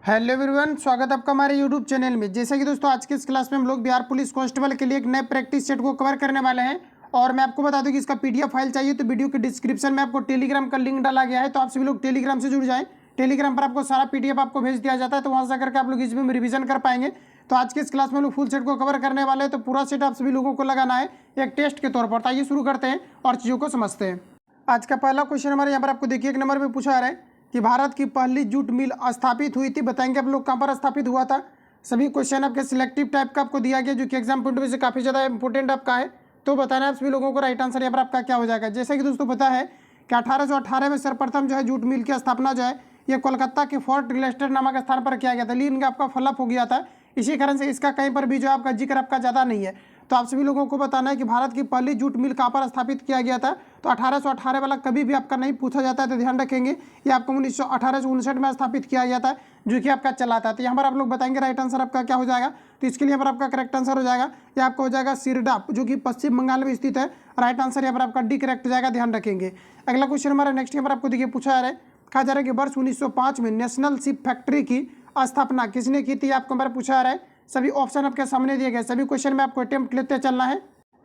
Hello everyone, स्वागत है आपका हमारे यूट्यूब चैनल में। जैसे कि दोस्तों आज की इस क्लास में हम लोग बिहार पुलिस कांस्टेबल के लिए एक नए प्रैक्टिस सेट को कवर करने वाले हैं। और मैं आपको बता दूं कि इसका पीडीएफ फाइल चाहिए तो वीडियो के डिस्क्रिप्शन में आपको टेलीग्राम का लिंक डाला गया है, तो आप सभी लोग टेलीग्राम से जुड़ जाएं। टेलीग्राम पर आपको सारा पीडीएफ आपको भेज दिया जाता है, तो वहाँ से करके आप लोग इसमें रिवीजन कर पाएंगे। तो आज की इस क्लास में हम लोग फुल सेट को कवर करने वाले हैं, तो पूरा सेट आप सभी लोगों को लगाना है एक टेस्ट के तौर पर। तो आइए शुरू करते हैं और चीज़ों को समझते हैं। आज का पहला क्वेश्चन हमारे यहाँ पर आपको देखिए एक नंबर में पूछा जा रहा है कि भारत की पहली जूट मिल स्थापित हुई थी। बताएंगे आप लोग कहाँ पर स्थापित हुआ था। सभी क्वेश्चन आपके सिलेक्टिव टाइप का आपको दिया गया, जो कि एग्जाम पॉइंट ऑफ व्यू से काफ़ी ज़्यादा इंपॉर्टेंट आपका है। तो बताना है आप सभी लोगों को राइट आंसर यहाँ पर आपका क्या हो जाएगा। जैसे कि दोस्तों पता है कि 1818 में सर्वप्रथम जो है जूट मिल की स्थापना जो है ये कोलकाता के फोर्ट ग्लेस्टर नामक स्थान पर किया गया था, लेकिन आपका फ्लप हो गया था। इसी कारण से इसका कहीं पर भी जो आपका जिक्र आपका ज़्यादा नहीं है। तो आप सभी लोगों को बताना है कि भारत की पहली जूट मिल कहाँ पर स्थापित किया गया था। तो 1818 वाला कभी भी आपका नहीं पूछा जाता है, तो ध्यान रखेंगे ये आपको 1859 में स्थापित किया गया था, जो कि आपका चला था। तो यहाँ पर आप लोग बताएंगे राइट आंसर आपका क्या हो जाएगा। तो इसके लिए यहाँ पर आपका करेक्ट आंसर हो जाएगा, ये आपका हो जाएगा सिरडा, जो कि पश्चिम बंगाल में स्थित है। राइट आंसर यहाँ पर आपका डी करेक्ट हो जाएगा, ध्यान रखेंगे। अगला क्वेश्चन हमारा नेक्स्ट यहाँ पर आपको देखिए पूछा जा रहा है, कहा जा रहा है कि वर्ष 1905 में नेशनल शिप फैक्ट्री की स्थापना किसने की थी। आपको हमारा पूछा जा रहा है। सभी ऑप्शन आपके सामने दिए गए, सभी क्वेश्चन में आपको अटेम्प्ट लेते चलना है।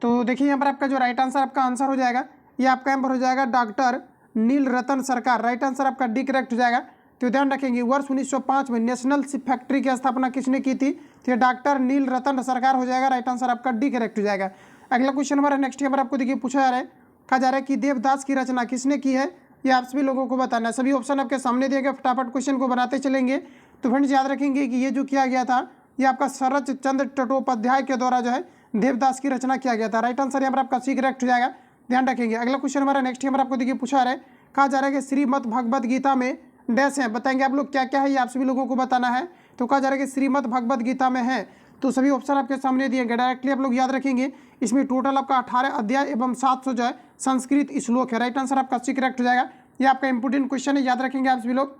तो देखिए यहाँ पर आपका जो राइट आंसर आपका आंसर हो जाएगा, ये आपका यहाँ पर हो जाएगा डॉक्टर नील रतन सरकार। राइट आंसर आपका डी करेक्ट हो जाएगा। तो ध्यान रखेंगे वर्ष 1905 में नेशनल शिप फैक्ट्री की स्थापना किसने की थी, तो ये डॉक्टर नील रतन सरकार हो जाएगा। राइट आंसर आपका डी करेक्ट हो जाएगा। अगला क्वेश्चन हमारा नेक्स्ट यहाँ पर आपको देखिए पूछा जा रहा है, कहा जा रहा है कि देवदास की रचना किसने की है, ये आप सभी लोगों को बताना है। सभी ऑप्शन आपके सामने दिए गए, फटाफट क्वेश्चन को बनाते चलेंगे। तो फ्रेंड्स याद रखेंगे कि ये जो किया गया था ये आपका शरत चंद्र चट्टोपाध्याय के द्वारा जो है देवदास की रचना किया गया था। राइट आंसर यहाँ पर आपका सी करेक्ट हो जाएगा, ध्यान रखेंगे। अगला क्वेश्चन हमारा नेक्स्ट यहाँ पर आपको देखिए पूछा रहा है, कहा जा रहा है कि श्रीमद् भगवद गीता में डैश है। बताएंगे आप लोग क्या क्या है, ये आप सभी लोगों को बताना है। तो कहा जा रहा है कि श्रीमद् भगवद गीता में है, तो सभी ऑप्शन आपके सामने दिए गए, डायरेक्टली आप लोग याद रखेंगे। इसमें टोटल आपका 18 अध्याय एवं 700 जो है संस्कृत श्लोक है। राइट आंसर आपका सी करेक्ट हो जाएगा। ये आपका इंपोर्टेंट क्वेश्चन है, याद रखेंगे आप सभी लोग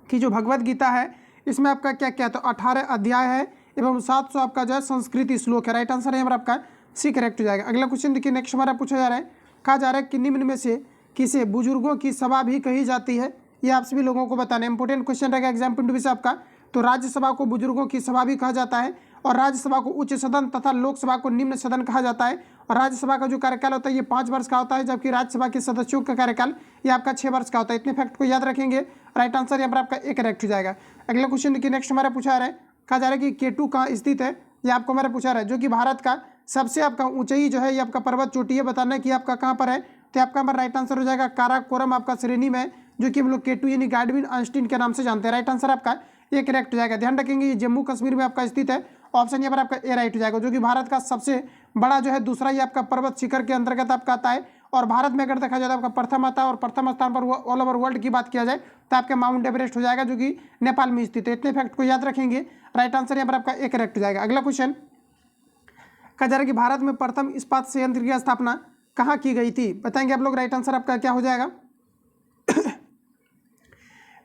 कि जो भगवद गीता है इसमें आपका क्या क्या है, तो 18 अध्याय है एवं 700 आपका जो है संस्कृत श्लोक है। राइट आंसर यहाँ पर आपका सी करेक्ट हो जाएगा। अगला क्वेश्चन देखिए नेक्स्ट हमारा पूछा जा रहा है, कहा जा रहा है कि निम्न में से किसे बुजुर्गों की सभा भी कही जाती है, ये आप सभी लोगों को बताना है। इंपोर्टेंट क्वेश्चन रहेगा एग्जाम पॉइंट ऑफ व्यू से आपका। तो राज्यसभा को बुजुर्गों की सभा भी कहा जाता है, और राज्यसभा को उच्च सदन तथा लोकसभा को निम्न सदन कहा जाता है। और राज्यसभा का जो कार्यकाल होता है ये 5 वर्ष का होता है, जबकि राज्यसभा के सदस्यों का कार्यकाल ये आपका 6 वर्ष का होता है। इतने फैक्ट को याद रखेंगे। राइट आंसर यहाँ पर आपका ए करेक्ट हो जाएगा। अगला क्वेश्चन देखिए नेक्स्ट हमारा पूछा रहा है, कहा जा रहा है कि केटू कहाँ स्थित है, ये आपको हमारा पूछा रहा है, जो कि भारत का सबसे आपका ऊंचाई जो है ये आपका पर्वत चोटी है। बताना है कि आपका कहाँ पर है। तो आपका हमारा राइट आंसर हो जाएगा काराकोरम आपका श्रेणी में, जो कि हम लोग केटू यानी गाडविन आइंस्टीन के नाम से जानते हैं। राइट आंसर आपका ये करेक्ट हो जाएगा। ध्यान रखेंगे ये जम्मू कश्मीर में आपका स्थित है। ऑप्शन यहाँ पर आपका ए राइट हो जाएगा, जो कि भारत का सबसे बड़ा जो है दूसरा ये आपका पर्वत शिखर के अंतर्गत आपका आता है। और भारत में अगर देखा जाए तो आपका प्रथम आता है, और प्रथम स्थान पर ऑल ओवर वर्ल्ड की बात किया जाए तो आपके माउंट एवरेस्ट हो जाएगा, जो कि नेपाल में स्थित है। इतने फैक्ट को याद रखेंगे। राइट आंसर यहाँ पर आपका ए करेक्ट हो जाएगा। अगला क्वेश्चन कहा जा रहा है कि भारत में प्रथम इस्पात संयंत्र की स्थापना कहाँ की गई थी। बताएंगे आप लोग राइट आंसर आपका क्या हो जाएगा।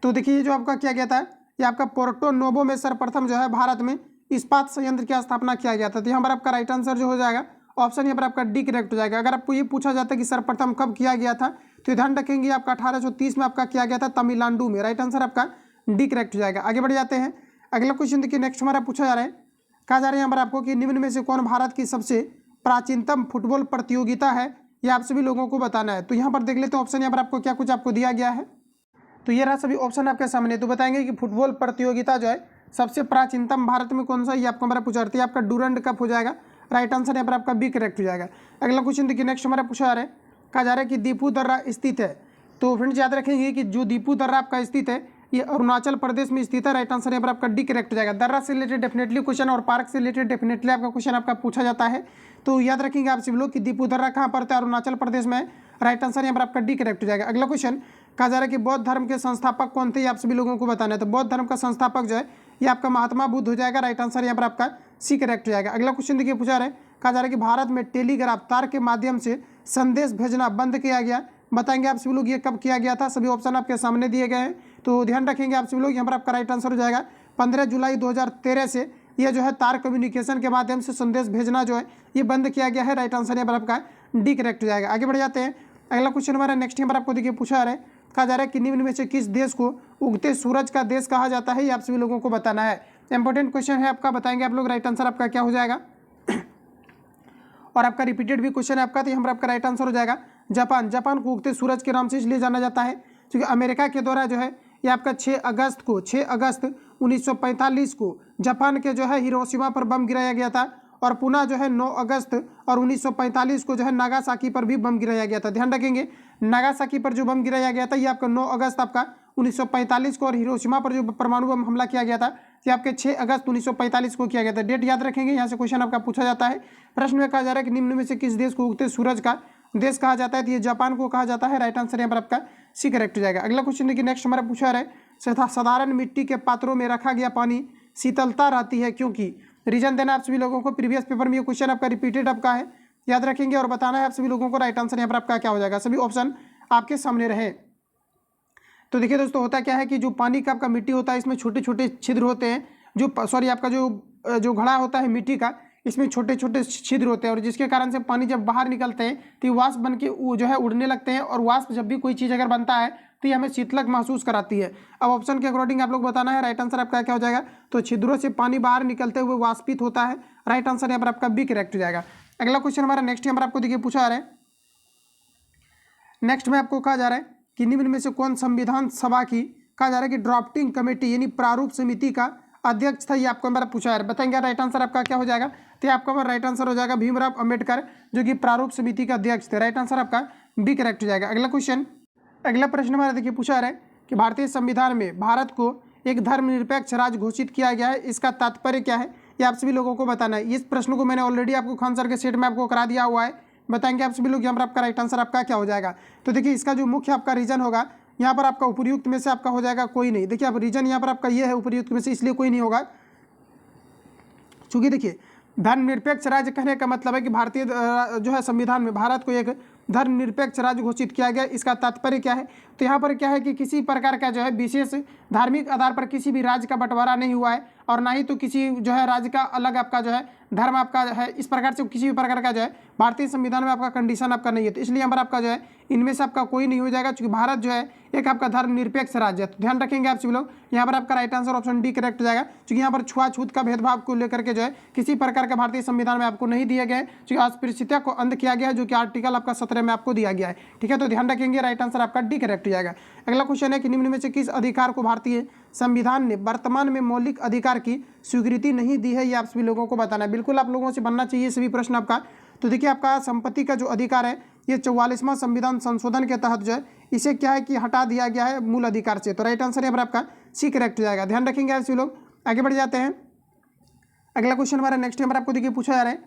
तो देखिए ये जो आपका किया गया था ये आपका पोर्टो नोवो में सर्वप्रथम जो है भारत में इस्पात संयंत्र की स्थापना किया गया था। तो यहाँ पर आपका राइट आंसर जो हो जाएगा ऑप्शन यहाँ पर आपका डी करेक्ट हो जाएगा। अगर आपको ये पूछा जाता है कि सर्वप्रथम कब किया गया था, तो ध्यान रखेंगे आपका 1830 में आपका किया गया था तमिलनाडु में। राइट आंसर आपका डी करेक्ट हो जाएगा। आगे बढ़ जाते हैं। अगला क्वेश्चन देखिए नेक्स्ट हमारा पूछा जा रहा है, कहा जा रहा है यहाँ पर आपको कि निम्न में से कौन भारत की सबसे प्राचीनतम फुटबॉल प्रतियोगिता है, ये आप सभी लोगों को बताना है। तो यहाँ पर देख लेते हैं ऑप्शन यहाँ पर आपको क्या कुछ आपको दिया गया है। तो ये रहा सभी ऑप्शन आपके सामने। तो बताएंगे कि फुटबॉल प्रतियोगिता जो है सबसे प्राचीनतम भारत में कौन सा, ये आपको हमारा पूछा रही है, आपका डूरंड कप हो जाएगा। राइट आंसर यहाँ पर आपका बी करेक्ट हो जाएगा। अगला क्वेश्चन देखिए नेक्स्ट हमारा पूछा जा रहा है, कहा जा रहा है कि दीपू दर्रा स्थित है। तो फ्रेंड्स याद रखेंगे कि जो दीपू दर्रा आपका स्थित है ये अरुणाचल प्रदेश में स्थित है। राइट आंसर यहाँ पर आपका डी करेक्ट हो जाएगा। दर्रा से रिलेटेड डेफिनेटली क्वेश्चन और पार्क से रिलेटेड डेफिनेटली आपका क्वेश्चन आपका पूछा जाता है। तो याद रखेंगे आप सभी लोग कि दीपू दर्रा कहाँ पड़ता है, अरुणाचल प्रदेश में। राइट आंसर यहाँ पर आपका डी करेक्ट हो जाएगा। अगला क्वेश्चन कहा जा रहा है कि बौद्ध धर्म के संस्थापक कौन थे, आप सभी लोगों को बताना है। तो बौद्ध धर्म का संस्थापक जो है ये आपका महात्मा बुद्ध हो जाएगा। राइट आंसर यहाँ पर आपका सी करेक्ट हो जाएगा। अगला क्वेश्चन देखिए पूछा रहा है, कहा जा रहा है कि भारत में टेलीग्राफ तार के माध्यम से संदेश भेजना बंद किया गया। बताएंगे आप सभी लोग ये कब किया गया था। सभी ऑप्शन आपके सामने दिए गए हैं, तो ध्यान रखेंगे आप सभी लोग। यहाँ पर आपका राइट आंसर हो जाएगा 15 जुलाई 2013 से ये जो है तार कम्युनिकेशन के माध्यम से संदेश भेजना जो है ये बंद किया गया है। राइट आंसर यहाँ पर आपका डी करेक्ट हो जाएगा। आगे बढ़ जाते हैं। अगला क्वेश्चन हमारा नेक्स्ट यहाँ पर आपको देखिए पूछा रहा है, कहा जा रहा है कि निम्न में से किस देश को उगते सूरज का देश कहा जाता है, ये आप सभी लोगों को बताना है। इंपॉर्टेंट क्वेश्चन है आपका, बताएंगे आप लोग। राइट आंसर आपका क्या हो जाएगा और आपका रिपीटेड भी क्वेश्चन है आपका, तो यहाँ पर आपका राइट आंसर हो जाएगा जापान। जापान को उगते सूरज के नाम से इसलिए जाना जाता है क्योंकि अमेरिका के द्वारा जो है ये आपका 6 अगस्त 1945 को जापान के जो है हिरोशिमा पर बम गिराया गया था, और पुनः जो है 9 अगस्त और 1945 को जो है नागासाकी पर भी बम गिराया गया था। ध्यान रखेंगे, नागासाकी पर जो बम गिराया गया था ये आपका 9 अगस्त आपका 1945 को, और हिरोशिमा पर जो परमाणु बम हमला किया गया था ये आपके 6 अगस्त 1945 को किया गया था। डेट याद रखेंगे, यहाँ से क्वेश्चन आपका पूछा जाता है। प्रश्न में कहा जा रहा है कि निम्न में से किस देश को उगते सूरज का देश कहा जाता है, तो ये जापान को कहा जाता है। राइट आंसर यहाँ पर आपका सी करेक्ट हो जाएगा। अगला क्वेश्चन देखिए, नेक्स्ट हमारा पूछा रहा है साधारण मिट्टी के पात्रों में रखा गया पानी शीतलता रहती है क्योंकि। रीजन देना आप सभी लोगों को, प्रीवियस पेपर में ये क्वेश्चन आपका रिपीटेड आपका है, याद रखेंगे और बताना है आप सभी लोगों को। राइट आंसर यहाँ पर आपका क्या हो जाएगा, सभी ऑप्शन आपके सामने रहे। तो देखिए दोस्तों, होता क्या है कि जो पानी का आपका मिट्टी होता है इसमें छोटे छोटे छिद्र होते हैं, आपका जो घड़ा होता है मिट्टी का, इसमें छोटे छोटे छिद्र होते हैं, और जिसके कारण से पानी जब बाहर निकलते हैं तो वाष्प बन के जो है उड़ने लगते हैं, और वाष्प जब भी कोई चीज़ अगर बनता है तो ये हमें शीतलक महसूस कराती है। अब ऑप्शन के अकॉर्डिंग आप लोग बताना है। राइट आंसर आपका क्या हो जाएगा, तो छिद्रों से पानी बाहर निकलते हुए वाष्पित होता है। राइट आंसर यहाँ पर आपका बी करेक्ट हो जाएगा। अगला क्वेश्चन हमारा नेक्स्ट यहाँ पर आपको देखिए पूछा जा रहा है, नेक्स्ट में आपको कहा जा रहा है कि निम्न में से कौन संविधान सभा की कहा जा रहा है कि ड्राफ्टिंग कमेटी यानी प्रारूप समिति का अध्यक्ष था, ये आपको हमारा पूछा है। बताएंगे राइट आंसर आपका क्या हो जाएगा, तो आपका हमारा राइट आंसर हो जाएगा भीमराव अंबेडकर, जो कि प्रारूप समिति का अध्यक्ष थे। राइट आंसर आपका बी करेक्ट हो जाएगा। अगला क्वेश्चन, अगला प्रश्न हमारा देखिए पूछा जा रहा है कि भारतीय संविधान में भारत को एक धर्मनिरपेक्ष राज्य घोषित किया गया है, इसका तात्पर्य क्या है, ये आप सभी लोगों को बताना है। इस प्रश्न को मैंने ऑलरेडी आपको खान सर के सेट में आपको करा दिया हुआ है, बताएंगे आप सभी लोग। यहाँ पर आपका राइट आंसर आपका क्या हो जाएगा, तो देखिए इसका जो मुख्य आपका रीजन होगा यहाँ पर आपका उपर्युक्त में से आपका हो जाएगा कोई नहीं। देखिए अब रीजन यहाँ पर आपका ये है उपर्युक्त में से, इसलिए कोई नहीं होगा, चूँकि देखिए धर्मनिरपेक्ष राज्य कहने का मतलब है कि भारतीय जो है संविधान में भारत को एक धर्मनिरपेक्ष राज्य घोषित किया गया। इसका तात्पर्य क्या है, तो यहाँ पर क्या है कि किसी प्रकार का जो है विशेष धार्मिक आधार पर किसी भी राज्य का बंटवारा नहीं हुआ है, और ना ही तो किसी जो है राज्य का अलग आपका जो है धर्म आपका है, इस प्रकार से किसी भी प्रकार का जो है भारतीय संविधान में आपका कंडीशन आपका नहीं है। तो इसलिए यहाँ पर आपका जो है इनमें से आपका कोई नहीं हो जाएगा, क्योंकि भारत जो है एक आपका धर्मनिरपेक्ष राज्य है। तो ध्यान रखेंगे आप सभी लोग, यहाँ पर आपका right answer option D correct हो जाएगा, क्योंकि यहाँ पर छुआछूत का भेदभाव को लेकर के जो है किसी प्रकार का भारतीय संविधान में आपको नहीं दिया गया है, क्योंकि अस्पृश्यता को अंत किया गया है, जो कि आर्टिकल आपका 17 में आपको दिया गया है। ठीक है, तो ध्यान रखेंगे, राइट आंसर आपका डी करेक्ट हो जाएगा। अगला क्वेश्चन है कि निम्न में से किस अधिकार को भारतीय संविधान ने वर्तमान में मौलिक अधिकार की स्वीकृति नहीं दी है, ये आप सभी लोगों को बताना है। बिल्कुल आप लोगों से बनना चाहिए सभी प्रश्न आपका। तो देखिए आपका संपत्ति का जो अधिकार है ये 44वां संविधान संशोधन के तहत जो है इसे क्या है कि हटा दिया गया है मूल अधिकार से। तो राइट आंसर यहाँ पर आपका सी करेक्ट हो जाएगा। ध्यान रखेंगे आप सभी लोग, आगे बढ़ जाते हैं। अगला क्वेश्चन हमारा नेक्स्ट यहाँ पर आपको देखिए पूछा जा रहा है,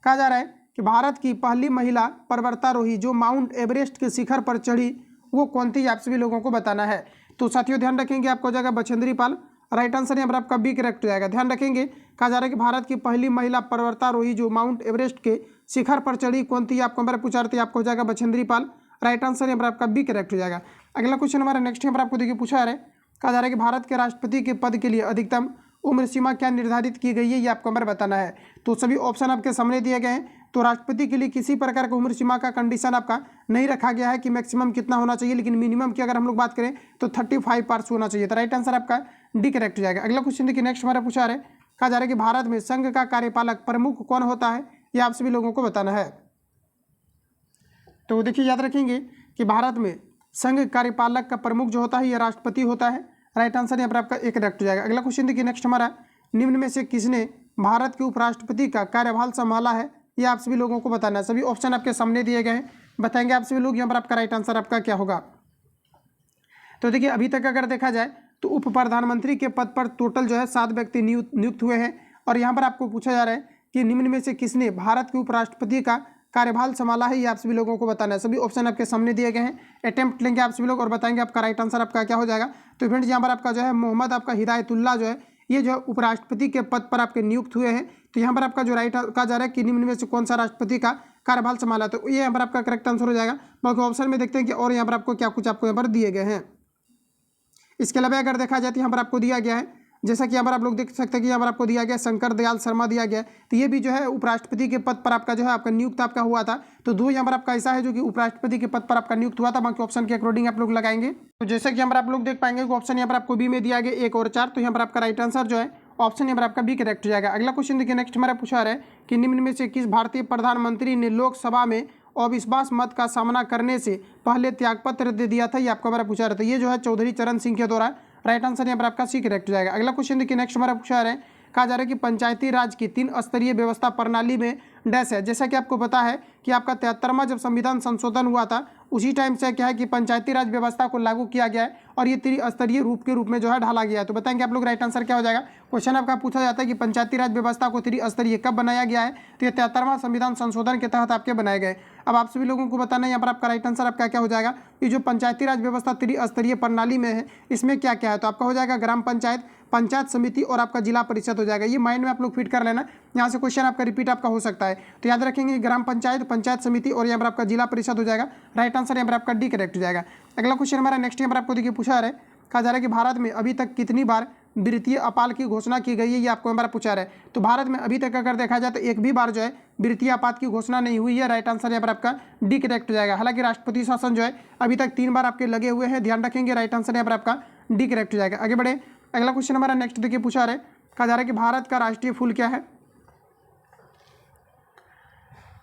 कहा जा रहा है कि भारत की पहली महिला पर्वतारोही जो माउंट एवरेस्ट के शिखर पर चढ़ी वो कौन थी, आप सभी लोगों को बताना है। तो साथियों ध्यान रखेंगे, आपको हो जाएगा बछेंद्री पाल। राइट आंसर यहाँ पर आपका बी करेक्ट हो जाएगा। ध्यान रखेंगे, कहा जा रहा है कि भारत की पहली महिला पर्वतारोही जो माउंट एवरेस्ट के शिखर पर चढ़ी कौन थी, आपको हमारे पूछा रहे थे, आपको हो जाएगा बछेंद्री पाल। राइट आंसर यहाँ पर आपका बी करेक्ट हो जाएगा। अगला क्वेश्चन हमारा नेक्स्ट यहाँ पर आपको देखिए पूछा जा रहा है, कहा जा रहा है कि भारत के राष्ट्रपति के पद के लिए अधिकतम उम्र सीमा क्या निर्धारित की गई है, ये आपको हमारे बताना है। तो सभी ऑप्शन आपके सामने दिए गए हैं। तो राष्ट्रपति के लिए किसी प्रकार का उम्र सीमा का कंडीशन आपका नहीं रखा गया है कि मैक्सिमम कितना होना चाहिए, लेकिन मिनिमम की अगर हम लोग बात करें तो 35 पार्ट्स होना चाहिए। तो राइट आंसर आपका डी करेक्ट हो जाएगा। अगला क्वेश्चन देखिए नेक्स्ट हमारा पूछा रहा है, कहा जा रहा है कि भारत में संघ का कार्यपालक प्रमुख कौन होता है, ये आप सभी लोगों को बताना है। तो देखिए याद रखेंगे कि भारत में संघ कार्यपालक का प्रमुख जो होता है ये राष्ट्रपति होता है। राइट आंसर यहाँ पर आपका एक करेक्ट हो जाएगा। अगला क्वेश्चन देखिए नेक्स्ट हमारा, निम्न में से किसने भारत के उपराष्ट्रपति का कार्यभार संभाला है, ये आप सभी लोगों को बताना है। सभी ऑप्शन आपके सामने दिए गए हैं, बताएंगे आप सभी लोग। यहाँ पर आपका राइट आंसर आपका क्या होगा। तो देखिए अभी तक अगर देखा जाए तो उप प्रधानमंत्री के पद पर टोटल जो है 7 व्यक्ति नियुक्त हुए हैं, और यहाँ पर आपको पूछा जा रहा है कि निम्न में से किसने भारत के उपराष्ट्रपति का कार्यभार संभाला है, ये आप सभी लोगों को बताना है। सभी ऑप्शन आपके सामने दिए गए हैं, अटेम्प्ट लेंगे आप सभी लोग और बताएंगे आपका राइट आंसर आपका क्या हो जाएगा। तो फ्रेंड्स यहाँ पर आपका जो है मोहम्मद आपका हिदायतुल्लाह जो है ये जो उपराष्ट्रपति के पद पर आपके नियुक्त हुए हैं। तो यहाँ पर आपका जो राइट कहा जा रहा है कि निम्न में से कौन सा राष्ट्रपति का कार्यभार संभाला, तो ये यहाँ पर आपका करेक्ट आंसर हो जाएगा। बाकी ऑप्शन में देखते हैं कि और यहाँ पर आपको क्या कुछ आपको यहाँ पर दिए गए हैं। इसके अलावा अगर देखा जाए तो यहाँ पर आपको दिया गया है जैसा कि यहाँ पर आप लोग देख सकते हैं कि यहाँ पर आपको दिया गया शंकर दयाल शर्मा दिया गया है। तो ये भी जो है उपराष्ट्रपति के पद पर आपका जो है आपका नियुक्त आपका हुआ था। तो दो यहाँ पर आपका ऐसा है जो कि उपराष्ट्रपति के पद पर आपका नियुक्त हुआ था, बाकी ऑप्शन के अकॉर्डिंग आप लोग लगाएंगे। तो जैसा कि यहाँ पर आप लोग देख पाएंगे कि ऑप्शन यहाँ पर आपको बी में दिया गया 1 और 4, तो यहाँ पर आपका राइट आंसर जो है ऑप्शन यहाँ पर आपका बी करेक्ट हो जाएगा। अगला क्वेश्चन देखिए, नेक्स्ट हमारा पूछा रहा है कि निम्न में से किस भारतीय प्रधानमंत्री ने लोकसभा में अविश्वास मत का सामना करने से पहले त्यागपत्र दे दिया था, ये आपको हमारा पूछा रहा था। ये जो है चौधरी चरण सिंह के द्वारा। राइट आंसर यहाँ पर आपका सी करेक्ट हो जाएगा। अगला क्वेश्चन देखिए, नेक्स्ट हमारा पूछा रहा है, कहा जा रहा है कि पंचायती राज की 3 स्तरीय व्यवस्था प्रणाली में डैश है। जैसा कि आपको पता है कि आपका 73वां जब संविधान संशोधन हुआ था उसी टाइम से क्या है कि पंचायती राज व्यवस्था को लागू किया गया है और ये त्रिस्तरीय रूप के रूप में जो है ढाला गया है। तो बताएंगे आप लोग राइट आंसर क्या हो जाएगा। क्वेश्चन आपका पूछा जाता है कि पंचायती राज व्यवस्था को त्रिस्तरीय कब बनाया गया है, तो ये 73वां संविधान संशोधन के तहत आपके बनाए गए। अब आप सभी लोगों को बताना है यहाँ पर आपका राइट आंसर आपका क्या हो जाएगा। ये जो पंचायती राज व्यवस्था त्रिस्तरीय प्रणाली में है इसमें क्या क्या है, तो आपका हो जाएगा ग्राम पंचायत, पंचायत समिति और आपका जिला परिषद हो जाएगा। ये माइंड में आप लोग फिट कर लेना, यहाँ से क्वेश्चन आपका रिपीट आपका हो सकता है। तो याद रखेंगे ग्राम पंचायत, पंचायत समिति और यहाँ पर आपका जिला परिषद हो जाएगा। राइट आंसर यहाँ पर आपका डी करेक्ट हो जाएगा। अगला क्वेश्चन हमारा नेक्स्ट यहाँ पर आपको देखिए पूछा रहा है, कहा जा रहा है कि भारत में अभी तक कितनी बार वित्तीय आपात की घोषणा की गई है, ये आपको हमारा पूछा रहा है। तो भारत में अभी तक अगर देखा जाए तो एक भी बार जो है वित्तीय आपात की घोषणा नहीं हुई है। राइट आंसर यहाँ पर आपका डी करेक्ट हो जाएगा। हालांकि राष्ट्रपति शासन जो है अभी तक 3 बार आपके लगे हुए हैं, ध्यान रखेंगे। राइट आंसर यहाँ पर आपका डी करेक्ट हो जाएगा। आगे बढ़े, अगला क्वेश्चन हमारा नेक्स्ट देखिए पूछा रहा है, कहा जा रहा है कि भारत का राष्ट्रीय फूल क्या है।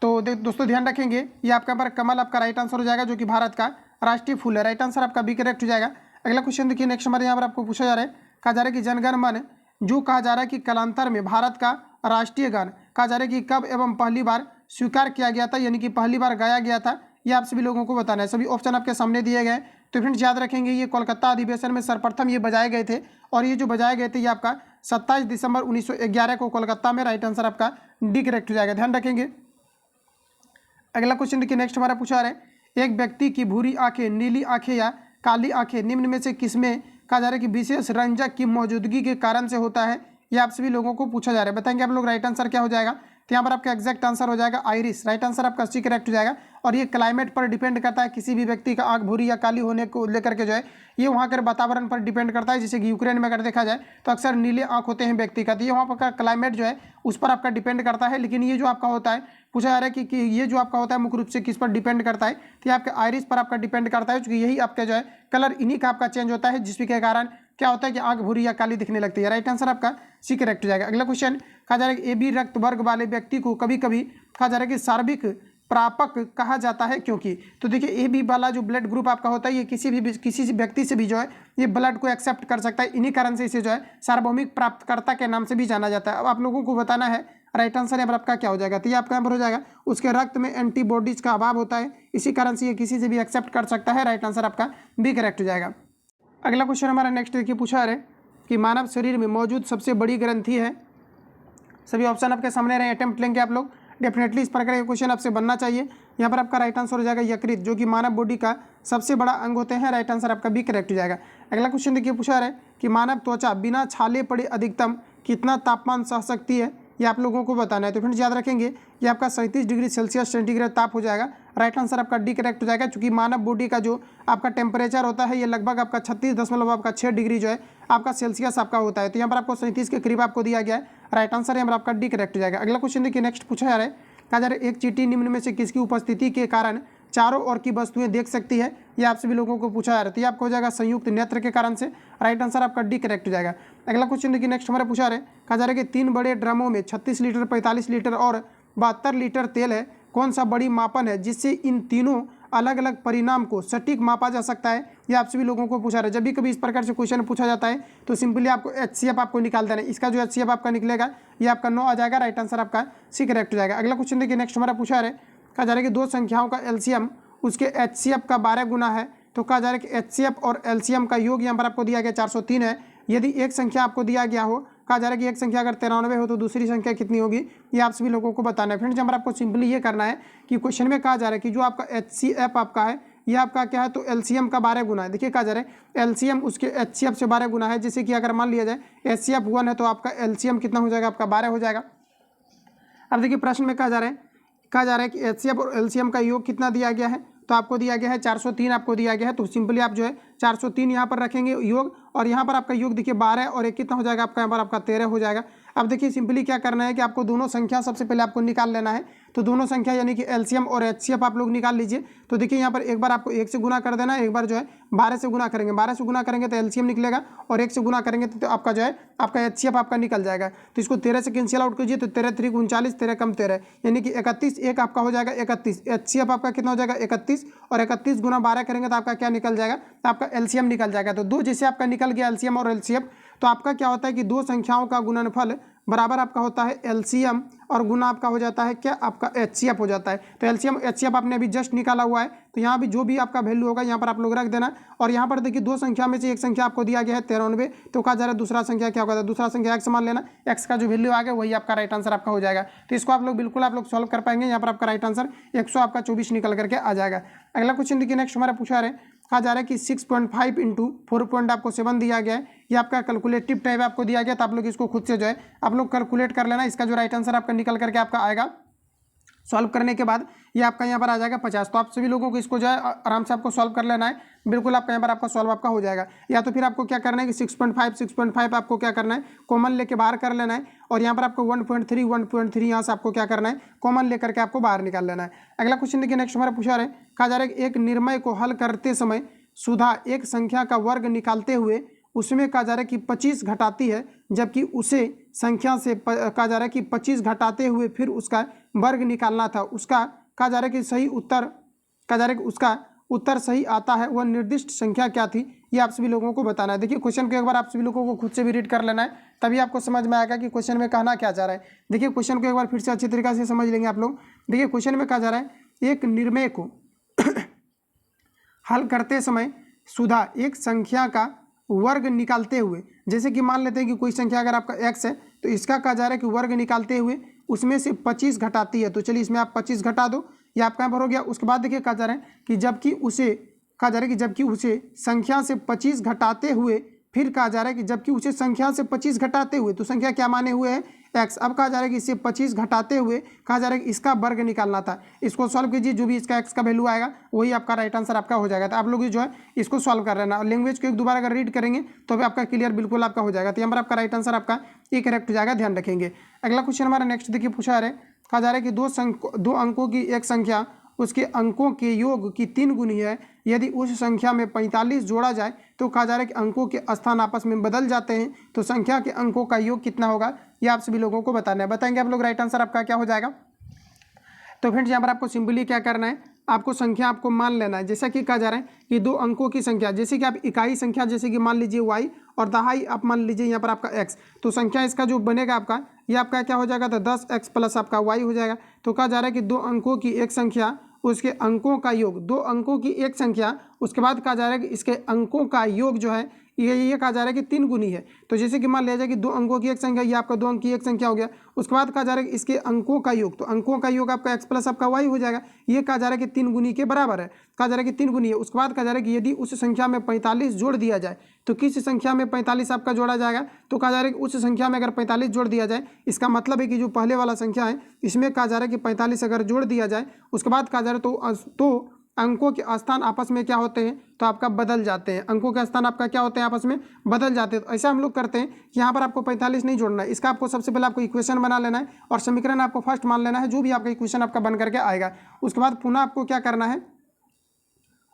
तो दोस्तों ध्यान रखेंगे ये आपका पर कमल आपका राइट आंसर हो जाएगा, जो कि भारत का राष्ट्रीय फूल है। राइट आंसर आपका बी करेक्ट हो जाएगा। अगला क्वेश्चन देखिए, नेक्स्ट हमारे यहाँ पर आपको पूछा जा रहा है, कहा जा रहा है कि जनगण मन जो कहा जा रहा है कि कालांतर में भारत का राष्ट्रीय गान कहा जा रहा है कि कब एवं पहली बार स्वीकार किया गया था, यानी कि पहली बार गाया गया था, ये आप सभी लोगों को बताना है। सभी ऑप्शन आपके सामने दिए गए। तो फ्रेंड्स याद रखेंगे ये कोलकाता अधिवेशन में सर्वप्रथम ये बजाए गए थे और ये जो बजाए गए थे ये आपका 27 दिसंबर 1911 को कोलकाता में। राइट आंसर आपका डी करेक्ट हो जाएगा, ध्यान रखेंगे। अगला क्वेश्चन देखिए, नेक्स्ट हमारा पूछा रहा है, एक व्यक्ति की भूरी आंखें, नीली आंखें या काली आंखें निम्न में से किसमें कहा जा रहा है कि विशेष रंजक की मौजूदगी के कारण से होता है, ये आप सभी लोगों को पूछा जा रहा है। बताएंगे आप लोग राइट आंसर क्या हो जाएगा। तो यहाँ पर आपका एग्जैक्ट आंसर हो जाएगा आइरिस। राइट आंसर आपका सी करेक्ट हो जाएगा। और ये क्लाइमेट पर डिपेंड करता है, किसी भी व्यक्ति का आंख भूरी या काली होने को लेकर के जो है ये वहाँ के वातावरण पर डिपेंड करता है। जैसे कि यूक्रेन में अगर देखा जाए तो अक्सर नीले आंख होते हैं व्यक्ति का, तो ये वहाँ पर का क्लाइमेट जो है उस पर आपका डिपेंड करता है। लेकिन ये जो आपका होता है पूछा जा रहा है कि ये जो आपका होता है मुख्य रूप से किस पर डिपेंड करता है, तो ये आपके आइरिस पर आपका डिपेंड करता है, क्योंकि यही आपका जो है कलर इन्हीं का आपका चेंज होता है, जिसके कारण क्या होता है कि आंख भूरी या काली दिखने लगती है। राइट आंसर आपका सी करेक्ट हो जाएगा। अगला क्वेश्चन कहा जा रहा है कि AB रक्त वर्ग वाले व्यक्ति को कभी कभी कहा जा रहा है कि सार्विक प्रापक कहा जाता है, क्योंकि तो देखिए AB वाला जो ब्लड ग्रुप आपका होता है ये किसी व्यक्ति से भी जो है ये ब्लड को एक्सेप्ट कर सकता है। इन्हीं कारण से इसे जो है सार्वभौमिक प्राप्तकर्ता के नाम से भी जाना जाता है। अब आप लोगों को बताना है राइट आंसर यहाँ पर आपका क्या हो जाएगा। तो ये आपका यहाँ पर हो जाएगा उसके रक्त में एंटीबॉडीज का अभाव होता है, इसी कारण से ये किसी से भी एक्सेप्ट कर सकता है। राइट आंसर आपका बी करेक्ट हो जाएगा। अगला क्वेश्चन हमारा नेक्स्ट देखिए पूछा है कि मानव शरीर में मौजूद सबसे बड़ी ग्रंथि है। सभी ऑप्शन आपके सामने रहे, अटेम्प्ट लेंगे आप लोग। डेफिनेटली इस प्रकार का क्वेश्चन आपसे बनना चाहिए। यहाँ पर आपका राइट आंसर हो जाएगा यकृत, जो कि मानव बॉडी का सबसे बड़ा अंग होते हैं। राइट आंसर आपका बी करेक्ट हो जाएगा। अगला क्वेश्चन देखिए पूछा है कि मानव त्वचा बिना छाले पड़े अधिकतम कितना तापमान सह सकती है, ये आप लोगों को बताना है। तो फ्रेंड्स याद रखेंगे ये आपका 37 डिग्री सेल्सियस सेंटीग्रेड ताप हो जाएगा। राइट आंसर आपका डी करेक्ट हो जाएगा, क्योंकि मानव बॉडी का जो आपका टेम्परेचर होता है ये लगभग आपका 36.6 डिग्री जो है आपका सेल्सियस आपका होता है। तो यहाँ पर आपको 37 के करीब आपको दिया गया है। राइट आंसर यहाँ पर आपका डी करेक्ट हो जाएगा। अगला क्वेश्चन देखिए नेक्स्ट पूछा जा रहा है, कहा जा रहा है एक चींटी निम्न में से किसकी उपस्थिति के कारण चारों ओर की वस्तुएं देख सकती है, ये आप सभी लोगों को पूछा जा रहा है। तो ये आपको हो जाएगा संयुक्त नेत्र के कारण से। राइट आंसर आपका डी करेक्ट हो जाएगा। अगला क्वेश्चन देखिए नेक्स्ट हमारा पूछा रहा है, कहा जा रहा है कि 3 बड़े ड्रमों में 36 लीटर, 45 लीटर और 72 लीटर तेल है, कौन सा बड़ी मापन है जिससे इन तीनों अलग अलग परिणाम को सटीक मापा जा सकता है, ये आप सभी लोगों को पूछा रहा है। जब भी कभी इस प्रकार से क्वेश्चन पूछा जाता है तो सिंपली आपको HCF आपको निकाल देना है। इसका जो HCF आपका निकलेगा ये आपका 9 आ जाएगा। राइट आंसर आपका सी करेक्ट हो जाएगा। अगला क्वेश्चन देखिए नेक्स्ट हमारा पूछा रहा है, कहा जा रहा है कि 2 संख्याओं का LCM उसके HCF का 12 गुना है। तो कहा जा रहा है कि HCF और LCM का योग यहाँ पर आपको दिया गया 403 है। यदि एक संख्या आपको दिया गया हो, कहा जा रहा है कि एक संख्या अगर 93 हो तो दूसरी संख्या कितनी होगी, ये आप सभी लोगों को बताना है। फ्रेंड्स यहाँ पर आपको सिंपली ये करना है कि क्वेश्चन में कहा जा रहा है कि जो आपका HCF आपका है ये आपका क्या है, तो LCM का 12 गुना है। देखिए कहा जा रहा है LCM उसके HCF से 12 गुना है। जैसे कि अगर मान लिया जाए HCF 1 है तो आपका LCM कितना हो जाएगा, आपका 12 हो जाएगा। अब देखिए प्रश्न में कहा जा रहा है कि HCF और LCM का योग कितना दिया गया है, तो आपको दिया गया है 403 आपको दिया गया है। तो सिंपली आप जो है 403 यहाँ पर रखेंगे योग, और यहाँ पर आपका योग देखिए 12 और एक कितना हो जाएगा आपका, यहाँ पर आपका 13 हो जाएगा। अब देखिए सिंपली क्या करना है कि आपको दोनों संख्या सबसे पहले आपको निकाल लेना है। तो दोनों संख्या यानी कि एलसीएम और एचसीएफ आप लोग निकाल लीजिए। तो देखिए यहाँ पर एक बार आपको 1 से गुना कर देना है, एक बार जो है 12 से गुना करेंगे। 12 से गुना करेंगे तो एलसीएम निकलेगा, और 1 से गुना करेंगे तो आपका जो है आपका एचसीएफ आपका निकल जाएगा। तो इसको 13 से कैंसिल आउट कीजिए, तो 13 3 39, 13 कम 13 यानी कि 31, एक आपका हो जाएगा 31। एचसीएफ आपका कितना हो जाएगा 31, और 31 गुना 12 करेंगे तो आपका क्या निकल जाएगा, तो आपका एलसीएम निकल जाएगा। तो दो जैसे आपका निकल गया एलसीएम और एलसीएफ, तो आपका क्या होता है कि दो संख्याओं का गुणनफल बराबर आपका होता है एलसीएम, और गुना आपका हो जाता है क्या, आपका एचसीएफ हो जाता है। तो एलसीएम एचसीएफ आपने अभी जस्ट निकाला हुआ है, तो यहाँ भी जो भी आपका वैल्यू होगा यहाँ पर आप लोग रख देना। और यहाँ पर देखिए दो संख्या में से एक संख्या आपको दिया गया है 93, तो कहा जा रहा है दूसरा संख्या क्या होगा, दूसरा संख्या एक्स मान लेना, एक्स का जो वैल्यू आ गया वही आपका राइट आंसर आपका हो जाएगा। तो इसको आप लोग बिल्कुल आप लोग सॉल्व कर पाएंगे। यहाँ पर आपका राइट आंसर 124 निकल करके आ जाएगा। अगला क्वेश्चन देखिए नेक्स्ट हमारा पूछा रहे, कहा जा रहा है कि 6.5 इंटू 4.7 दिया गया है। ये आपका कैलकुलेटिव टाइप आपको दिया गया, तो आप लोग इसको खुद से जो है आप लोग कैलकुलेट कर लेना। इसका जो राइट आंसर आपका निकल करके आपका आएगा सॉल्व करने के बाद ये आपका यहाँ पर आ जाएगा 50। तो आप सभी लोगों को इसको जो है आराम से आपको सॉल्व कर लेना है, बिल्कुल आपका यहाँ पर आपका सॉल्व आपका हो जाएगा। या तो फिर आपको क्या करना है कि 6.5 आपको क्या करना है, कॉमन लेके बाहर कर लेना है, और यहाँ पर आपको 1.3 यहाँ से आपको क्या करना है, कॉमन लेकर के आपको बाहर निकाल लेना है। अगला क्वेश्चन देखिए नेक्स्ट हमारा पूछा रहे, कहा जा रहा है कि एक निर्णय को हल करते समय सुधा एक संख्या का वर्ग निकालते हुए उसमें कहा जा रहा है कि 25 घटाती है, जबकि उसे संख्या से कहा जा रहा है कि 25 घटाते हुए फिर उसका वर्ग निकालना था। उसका कहा जा रहा है कि सही उत्तर, कहा जा रहा है कि उसका उत्तर सही आता है, वह निर्दिष्ट संख्या क्या थी, ये आप सभी लोगों को बताना है। देखिए क्वेश्चन को एक बार आप सभी लोगों को खुद से भी रीड कर लेना है, तभी आपको समझ में आएगा कि क्वेश्चन में कहना क्या चाह रहा है। देखिए क्वेश्चन को एक बार फिर से अच्छी तरीके से समझ लेंगे आप लोग। देखिए क्वेश्चन में कहा जा रहा है एक निर्णय को हल करते समय सुधा एक संख्या का वर्ग निकालते हुए, जैसे कि मान लेते हैं कि कोई संख्या अगर आपका x है, तो इसका कहा जा रहा है कि वर्ग निकालते हुए उसमें से 25 घटाती है। तो चलिए इसमें आप 25 घटा दो, ये आपका यहाँ पर हो गया। उसके बाद देखिए कहा जा रहा है कि जबकि उसे संख्या से 25 घटाते हुए, फिर कहा जा रहा है कि जबकि उसे संख्या से 25 घटाते हुए, तो संख्या क्या माने हुए है x। अब कहा जा रहा है कि इसे 25 घटाते हुए कहा जा रहा है कि इसका वर्ग निकालना था। इसको सॉल्व कीजिए, जो भी इसका x का वैल्यू आएगा वही आपका राइट आंसर आपका हो जाएगा। तो आप लोग जो है इसको सॉल्व कर लेना, और लैंग्वेज को एक दोबारा अगर रीड करेंगे तो भी आपका क्लियर बिल्कुल आपका हो जाएगा। तो यहाँ पर आपका राइट आंसर आपका ये करेक्ट हो जाएगा, ध्यान रखेंगे। अगला क्वेश्चन हमारा नेक्स्ट देखिए पूछा है, कहा जा रहा है कि दो अंकों की एक संख्या उसके अंकों के योग की 3 गुनी है। यदि उस संख्या में 45 जोड़ा जाए तो कहा जा रहा है कि अंकों के स्थान आपस में बदल जाते हैं, तो संख्या के अंकों का योग कितना होगा, ये आप सभी लोगों को बताना है। बताएंगे आप लोग राइट आंसर आपका क्या हो जाएगा। तो फ्रेंड्स यहाँ पर आपको सिंपली क्या करना है, आपको संख्या आपको मान लेना है। जैसा कि कहा जा रहा है कि दो अंकों की संख्या, जैसे कि आप इकाई संख्या जैसे कि मान लीजिए y और दहाई आप मान लीजिए यहाँ पर आपका x, तो संख्या इसका जो बनेगा आपका ये आपका क्या हो जाएगा, तो 10x प्लस आपका y हो जाएगा। तो कहा जा रहा है कि दो अंकों की एक संख्या उसके अंकों का योग, दो अंकों की एक संख्या, उसके बाद कहा जा रहा है कि इसके अंकों का योग जो है ये कहा जा रहा है कि 3 गुनी है। तो जैसे कि मान लिया जाए कि दो अंकों की एक संख्या, ये आपका दो अंक की एक संख्या हो गया। उसके बाद कहा जा रहा है कि इसके अंकों का योग, तो अंकों का योग आपका x प्लस आपका y हो जाएगा। ये कहा जा रहा है कि 3 गुनी के बराबर है, कहा जा रहा है कि 3 गुनी है। उसके बाद कहा जा रहा है कि यदि उस संख्या में 45 जोड़ दिया जाए, तो किस संख्या में 45 आपका जोड़ा जाएगा, तो कहा जा रहा है कि उस संख्या में अगर 45 जोड़ दिया जाए, इसका मतलब है कि जो पहले वाला संख्या है इसमें कहा जा रहा है कि 45 अगर जोड़ दिया जाए, उसके बाद कहा जा रहा है तो अंकों के स्थान आपस में क्या होते हैं, तो आपका बदल जाते हैं। अंकों के स्थान आपका क्या होते हैं, आपस में बदल जाते हैं। तो ऐसा हम लोग करते हैं कि यहाँ पर आपको 45 नहीं जोड़ना है, इसका आपको सबसे पहले आपको इक्वेशन बना लेना है और समीकरण आपको फर्स्ट मान लेना है, जो भी आपका इक्वेशन आपका बन करके आएगा। उसके बाद पुनः आपको क्या करना है,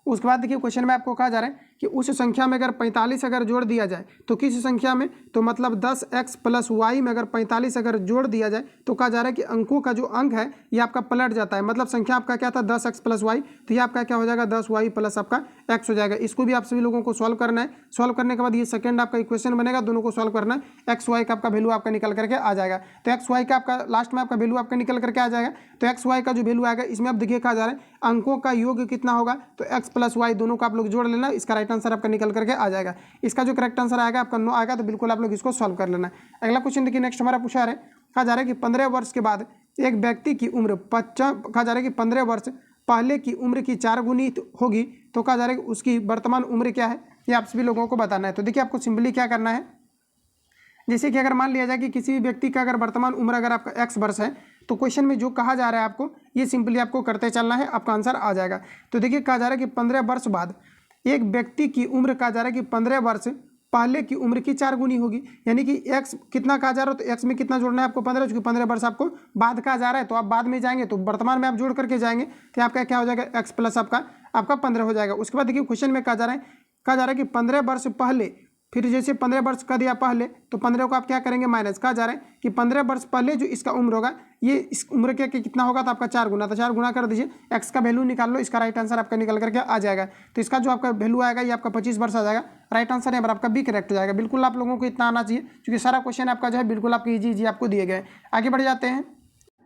उसके बाद देखिए क्वेश्चन में आपको कहा जा रहा है कि उस संख्या में अगर 45 अगर जोड़ दिया जाए, तो किस संख्या में, तो मतलब 10x प्लस वाई में अगर 45 अगर जोड़ दिया जाए, तो कहा जा रहा है कि अंकों का जो अंक है ये आपका पलट जाता है। मतलब संख्या आपका क्या था 10x प्लस वाई, तो ये आपका क्या हो जाएगा 10y प्लस आपका x हो जाएगा। इसको भी आप सभी लोगों को सॉल्व करना है। सॉल्व करने के बाद ये सेकंड आपका इक्वेशन बनेगा, दोनों को सॉल्व करना है। एक्स वाई का आपका वैल्यू आपका निकल करके आ जाएगा। तो एक्स वाई का आपका लास्ट में आपका वैल्यू आपका निकल करके आ जाएगा। तो एक्स वाई का जो वैल्यू आएगा इसमें आप देखिए कहा जा रहा है अंकों का योग कितना होगा, तो x प्लस वाई दोनों का आप लोग जोड़ लेना, इसका राइट आंसर आपका निकल करके आ जाएगा। इसका जो करेक्ट आंसर आएगा आपका 9 आएगा, तो बिल्कुल आप लोग इसको सॉल्व कर लेना है। अगला क्वेश्चन देखिए नेक्स्ट हमारा पूछा है, कहा जा रहा है कि 15 वर्ष के बाद एक व्यक्ति की उम्र कहा जा रहा है कि 15 वर्ष पहले की उम्र की 4 गुनी होगी, तो कहा जा रहा है कि उसकी वर्तमान उम्र क्या है, ये आप सभी लोगों को बताना है। तो देखिए आपको सिंपली क्या करना है, जैसे कि अगर मान लिया जाए कि किसी भी व्यक्ति का अगर वर्तमान उम्र अगर आपका x वर्ष है, तो क्वेश्चन में जो कहा जा रहा है आपको ये सिंपली आपको करते चलना है, आपका आंसर आ जाएगा। तो देखिए कहा जा रहा है कि 15 वर्ष बाद एक व्यक्ति की उम्र कहा जा रहा है कि 15 वर्ष पहले की उम्र की 4 गुनी होगी, यानी कि एक्स कितना कहा जा रहा है, तो एक्स में कितना जोड़ना है आपको 15, चूंकि 15 वर्ष आपको बाद कहा जा रहा है तो आप बाद में जाएंगे तो वर्तमान में आप जोड़ करके जाएंगे तो आपका क्या हो जाएगा एक्स प्लस आपका 15 हो जाएगा। उसके बाद देखिए क्वेश्चन में कहा जा रहा है कि 15 वर्ष पहले, फिर जैसे 15 वर्ष का दिया पहले तो 15 को आप क्या करेंगे माइनस, कहा जा रहा है कि 15 वर्ष पहले जो इसका उम्र होगा ये इस उम्र के कितना होगा तो आपका 4 गुना, तो 4 गुना कर दीजिए, एक्स का वैल्यू निकाल लो, इसका राइट आंसर आपका निकल करके आ जाएगा। तो इसका जो आपका वैल्यू आएगा ये आपका 25 वर्ष आ जाएगा, राइट आंसर यहाँ पर आपका बी करेक्ट हो जाएगा। बिल्कुल आप लोगों को इतना आना चाहिए क्योंकि सारा क्वेश्चन आपका जो है बिल्कुल आपके ईजी आपको दिए गए। आगे बढ़ जाते हैं,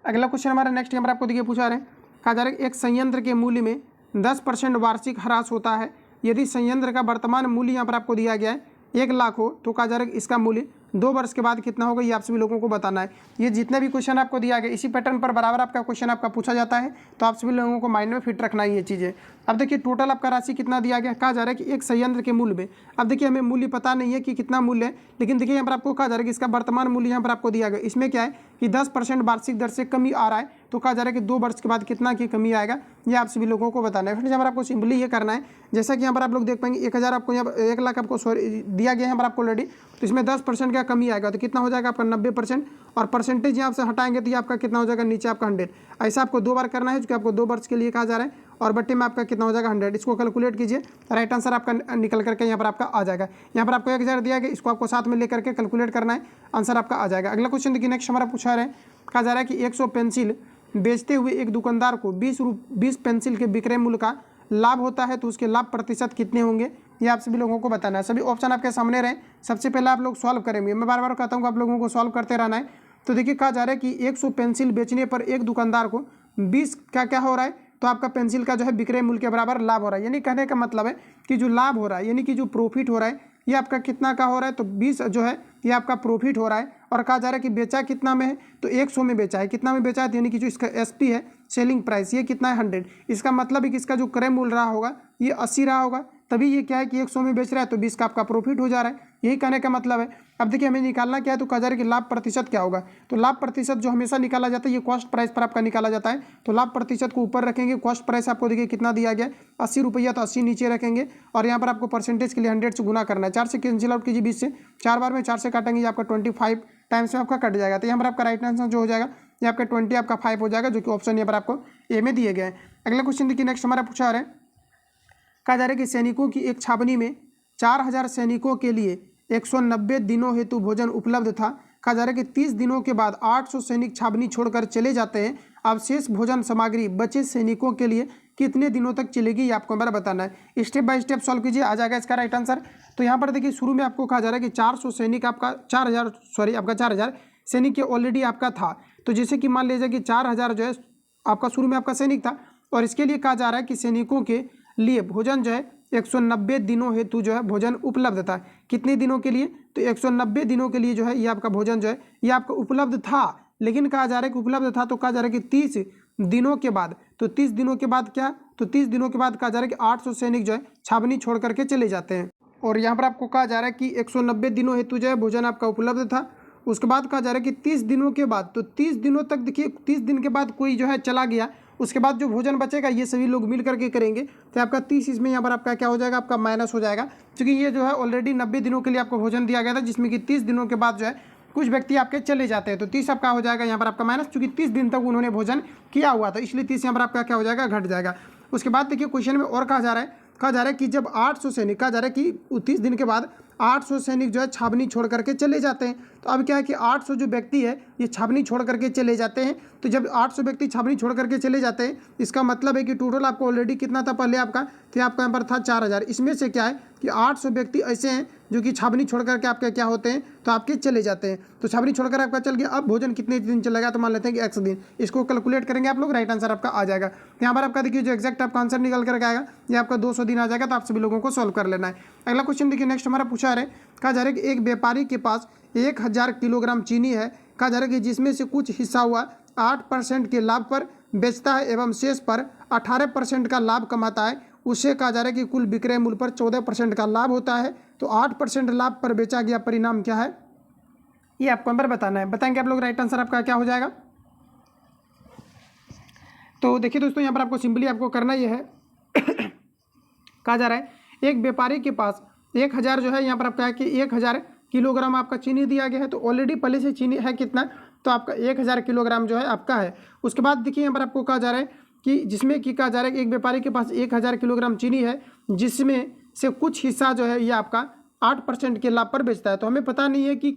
अगला क्वेश्चन हमारा नेक्स्ट नंबर आपको देखिए पूछा रहे, कहा जा रहा है एक संयंत्र के मूल्य में 10% वार्षिक ह्रास होता है, यदि संयंत्र का वर्तमान मूल्य यहाँ पर आपको दिया गया है 1 लाख हो तो कहा जा रहा है इसका मूल्य 2 वर्ष के बाद कितना होगा, ये आप सभी लोगों को बताना है। ये जितने भी क्वेश्चन आपको दिया गया इसी पैटर्न पर बराबर आपका क्वेश्चन आपका पूछा जाता है, तो आप सभी लोगों को माइंड में फिट रखना है ये चीज़ें। अब देखिए टोटल आपका राशि कितना दिया गया, कहा जा रहा है कि एक संयंत्र के मूल्य में, अब देखिए हमें मूल्य पता नहीं है कि कितना मूल्य है, लेकिन देखिए यहाँ पर आपको कहा जा रहा है कि इसका वर्तमान मूल्य यहाँ पर आपको दिया गया, इसमें क्या है कि 10% वार्षिक दर से कमी आ रहा है, तो कहा जा रहा है कि 2 वर्ष के बाद कितना की कमी आएगा, ये आप सभी लोगों को बताना है। फिर यहाँ पर आपको सिंपली ये करना है, जैसा कि यहाँ पर आप लोग देख पाएंगे 1000 आपको यहाँ 1 लाख आपको दिया गया है यहाँ पर आपको ऑलरेडी, तो इसमें 10% का कमी आएगा तो कितना हो जाएगा आपका 90%, और परसेंटेज यहाँ से हटाएंगे तो ये आपका कितना हो जाएगा नीचे आपका 100। ऐसा आपको 2 बार करना है क्योंकि आपको 2 वर्ष के लिए कहा जा रहा है, और बट्टे में आपका कितना हो जाएगा 100, इसको कैलकुलेट कीजिए, राइट आंसर आपका निकल करके यहाँ पर आपका आ जाएगा। यहाँ पर आपको 1000 दिया गया, इसको आपको साथ में लेकर के कैलकुलेट करना है, आंसर आपका आ जाएगा। अगला क्वेश्चन देखिए नेक्स्ट हमारा पूछा रहे, कहा जा रहा है कि 100 पेंसिल बेचते हुए एक दुकानदार को 20 पेंसिल के विक्रय मूल्य का लाभ होता है, तो उसके लाभ प्रतिशत कितने होंगे, ये आप सभी लोगों को बताना है। सभी ऑप्शन आपके सामने रहे, सबसे पहले आप लोग सॉल्व करेंगे, मैं बार बार कहता हूँ आप लोगों को सॉल्व करते रहना है। तो देखिए कहा जा रहा है कि 100 पेंसिल बेचने पर एक दुकानदार को 20 क्या हो रहा है, तो आपका पेंसिल का जो है विक्रय मूल्य के बराबर लाभ हो रहा है, यानी कहने का मतलब है कि जो लाभ हो रहा है यानी कि जो प्रॉफिट हो रहा है ये आपका कितना का हो रहा है, तो 20 जो है ये आपका प्रॉफिट हो रहा है। और कहा जा रहा है कि बेचा कितना में है, तो 100 में बेचा है, कितना में बेचा है, यानी कि जो इसका एसपी है सेलिंग प्राइस ये कितना है 100, इसका मतलब है कि इसका जो क्रय मूल्य रहा होगा ये 80 रहा होगा, तभी ये क्या है कि 100 में बेच रहा है तो 20 का आपका प्रॉफिट हो जा रहा है, यही कहने का मतलब है। अब देखिए हमें निकालना क्या है, तो कहा जा रहा है कि लाभ प्रतिशत क्या होगा, तो लाभ प्रतिशत जो हमेशा निकाला जाता है ये कॉस्ट प्राइस पर आपका निकाला जाता है, तो लाभ प्रतिशत को ऊपर रखेंगे, कॉस्ट प्राइस आपको देखिए कितना दिया गया 80 रुपया, तो 80 नीचे रखेंगे, और यहाँ पर आपको परसेंटेज के लिए 100 से गुना करना है, 4 से कैंसिल आउट कीजिए 20 से, 4 बार में 4 से काटेंगे, ये आपका 25 टाइम्स में आपका कट जाएगा, तो यहाँ पर आपका राइट आंसर जो हो जाएगा ये आपका 20 आपका 5 हो जाएगा, जो कि ऑप्शन यहाँ पर आपको ए में दिए गए हैं। अगला क्वेश्चन देखिए नेक्स्ट हमारा पूछा आ रहा है, कहा जा रहा है कि सैनिकों की एक छावनी में 4000 सैनिकों के लिए 190 दिनों हेतु भोजन उपलब्ध था, कहा जा रहा है कि 30 दिनों के बाद 800 सैनिक छावनी छोड़कर चले जाते हैं, अब शेष भोजन सामग्री बचे सैनिकों के लिए कितने दिनों तक चलेगी, ये आपको हमारा बताना है। स्टेप बाय स्टेप सॉल्व कीजिए, आ जाएगा इसका राइट आंसर। तो यहाँ पर देखिए शुरू में आपको कहा जा रहा है कि 400 सैनिक आपका 4000 सैनिक के ऑलरेडी आपका था, तो जैसे कि मान लीजिए कि 4000 जो है आपका शुरू में आपका सैनिक था, और इसके लिए कहा जा रहा है कि सैनिकों के लिए भोजन जो है 190 दिनों हेतु जो है भोजन उपलब्ध था, कितने दिनों के लिए, तो 190 दिनों के लिए जो है ये आपका भोजन जो है ये आपका उपलब्ध था, लेकिन कहा जा रहा है कि उपलब्ध था तो कहा जा रहा है कि 30 दिनों के बाद, तो 30 दिनों के बाद क्या, तो 30 दिनों के बाद कहा जा रहा है कि 800 सैनिक जो है छावनी छोड़ करके चले जाते हैं, और यहाँ पर आपको कहा जा रहा है कि 190 दिनों हेतु जो है भोजन आपका उपलब्ध था। उसके बाद कहा जा रहा है कि 30 दिनों के बाद, तो 30 दिनों तक देखिए 30 दिन के बाद कोई जो है चला गया, उसके बाद जो भोजन बचेगा ये सभी लोग मिल करके करेंगे, तो आपका 30 इसमें यहाँ पर आपका क्या हो जाएगा, आपका माइनस हो जाएगा, क्योंकि ये जो है ऑलरेडी 90 दिनों के लिए आपको भोजन दिया गया था, जिसमें कि 30 दिनों के बाद जो है कुछ व्यक्ति आपके चले जाते हैं, तो 30 आपका हो जाएगा यहाँ पर आपका माइनस, क्योंकि 30 दिन तक उन्होंने भोजन किया हुआ था, इसलिए 30 यहाँ पर आपका क्या हो जाएगा, घट जाएगा। उसके बाद देखिए क्वेश्चन में और कहा जा रहा है कि जब 800 सैनिक, कहा जा रहा है कि 30 दिन के बाद 800 सैनिक जो है छावनी छोड़ करके चले जाते हैं, तो अब क्या है कि 800 जो व्यक्ति है ये छावनी छोड़ करके चले जाते हैं, तो जब 800 व्यक्ति छावनी छोड़ करके चले जाते हैं इसका मतलब है कि टोटल आपको ऑलरेडी कितना था पहले आपका, तो आपका यहाँ पर था 4000, इसमें से क्या है कि 800 व्यक्ति ऐसे हैं जो कि छावनी छोड़ करके आपके क्या होते हैं, तो आपके चले जाते हैं, तो छावनी छोड़कर आपका चल गया, अब भोजन कितने दिन चलेगा, तो मान लेते हैं कि x दिन, इसको कैलकुलेट करेंगे आप लोग, राइट आंसर आपका आ जाएगा। यहाँ पर आपका देखिए जो एक्जैक्ट आपका आंसर निकल करके आएगा ये आपका 200 दिन आ जाएगा, तो आप सभी लोगों को सॉल्व कर लेना है। अगला क्वेश्चन देखिए नेक्स्ट हमारा पूछा है, कहा जा रहा है कि एक व्यापारी के पास 1000 किलोग्राम चीनी है, कहा जा रहा है कि जिसमें से कुछ हिस्सा हुआ 8% के लाभ पर बेचता है एवं शेष पर 18% का लाभ कमाता है, उससे कहा जा रहा है कि कुल विक्रय मूल्य पर 14% का लाभ होता है, तो 8% लाभ पर बेचा गया परिणाम क्या है, ये आपको नंबर बताना है, बताएंगे आप लोग, राइट आंसर आपका क्या हो जाएगा। तो देखिए दोस्तों, यहाँ पर आपको सिंपली आपको करना ये है कहा जा रहा है एक व्यापारी के पास 1000 जो है यहाँ पर आपका है कि 1000 किलोग्राम आपका चीनी दिया गया है। तो ऑलरेडी पहले से चीनी है कितना, तो आपका 1000 किलोग्राम जो है आपका है। उसके बाद देखिए यहाँ पर आपको कहा जा रहा है कि जिसमें कि कहा जा रहा है कि एक व्यापारी के पास 1000 किलोग्राम चीनी है, जिसमें से कुछ हिस्सा जो है ये आपका 8% के लाभ पर बेचता है। तो हमें पता नहीं है कि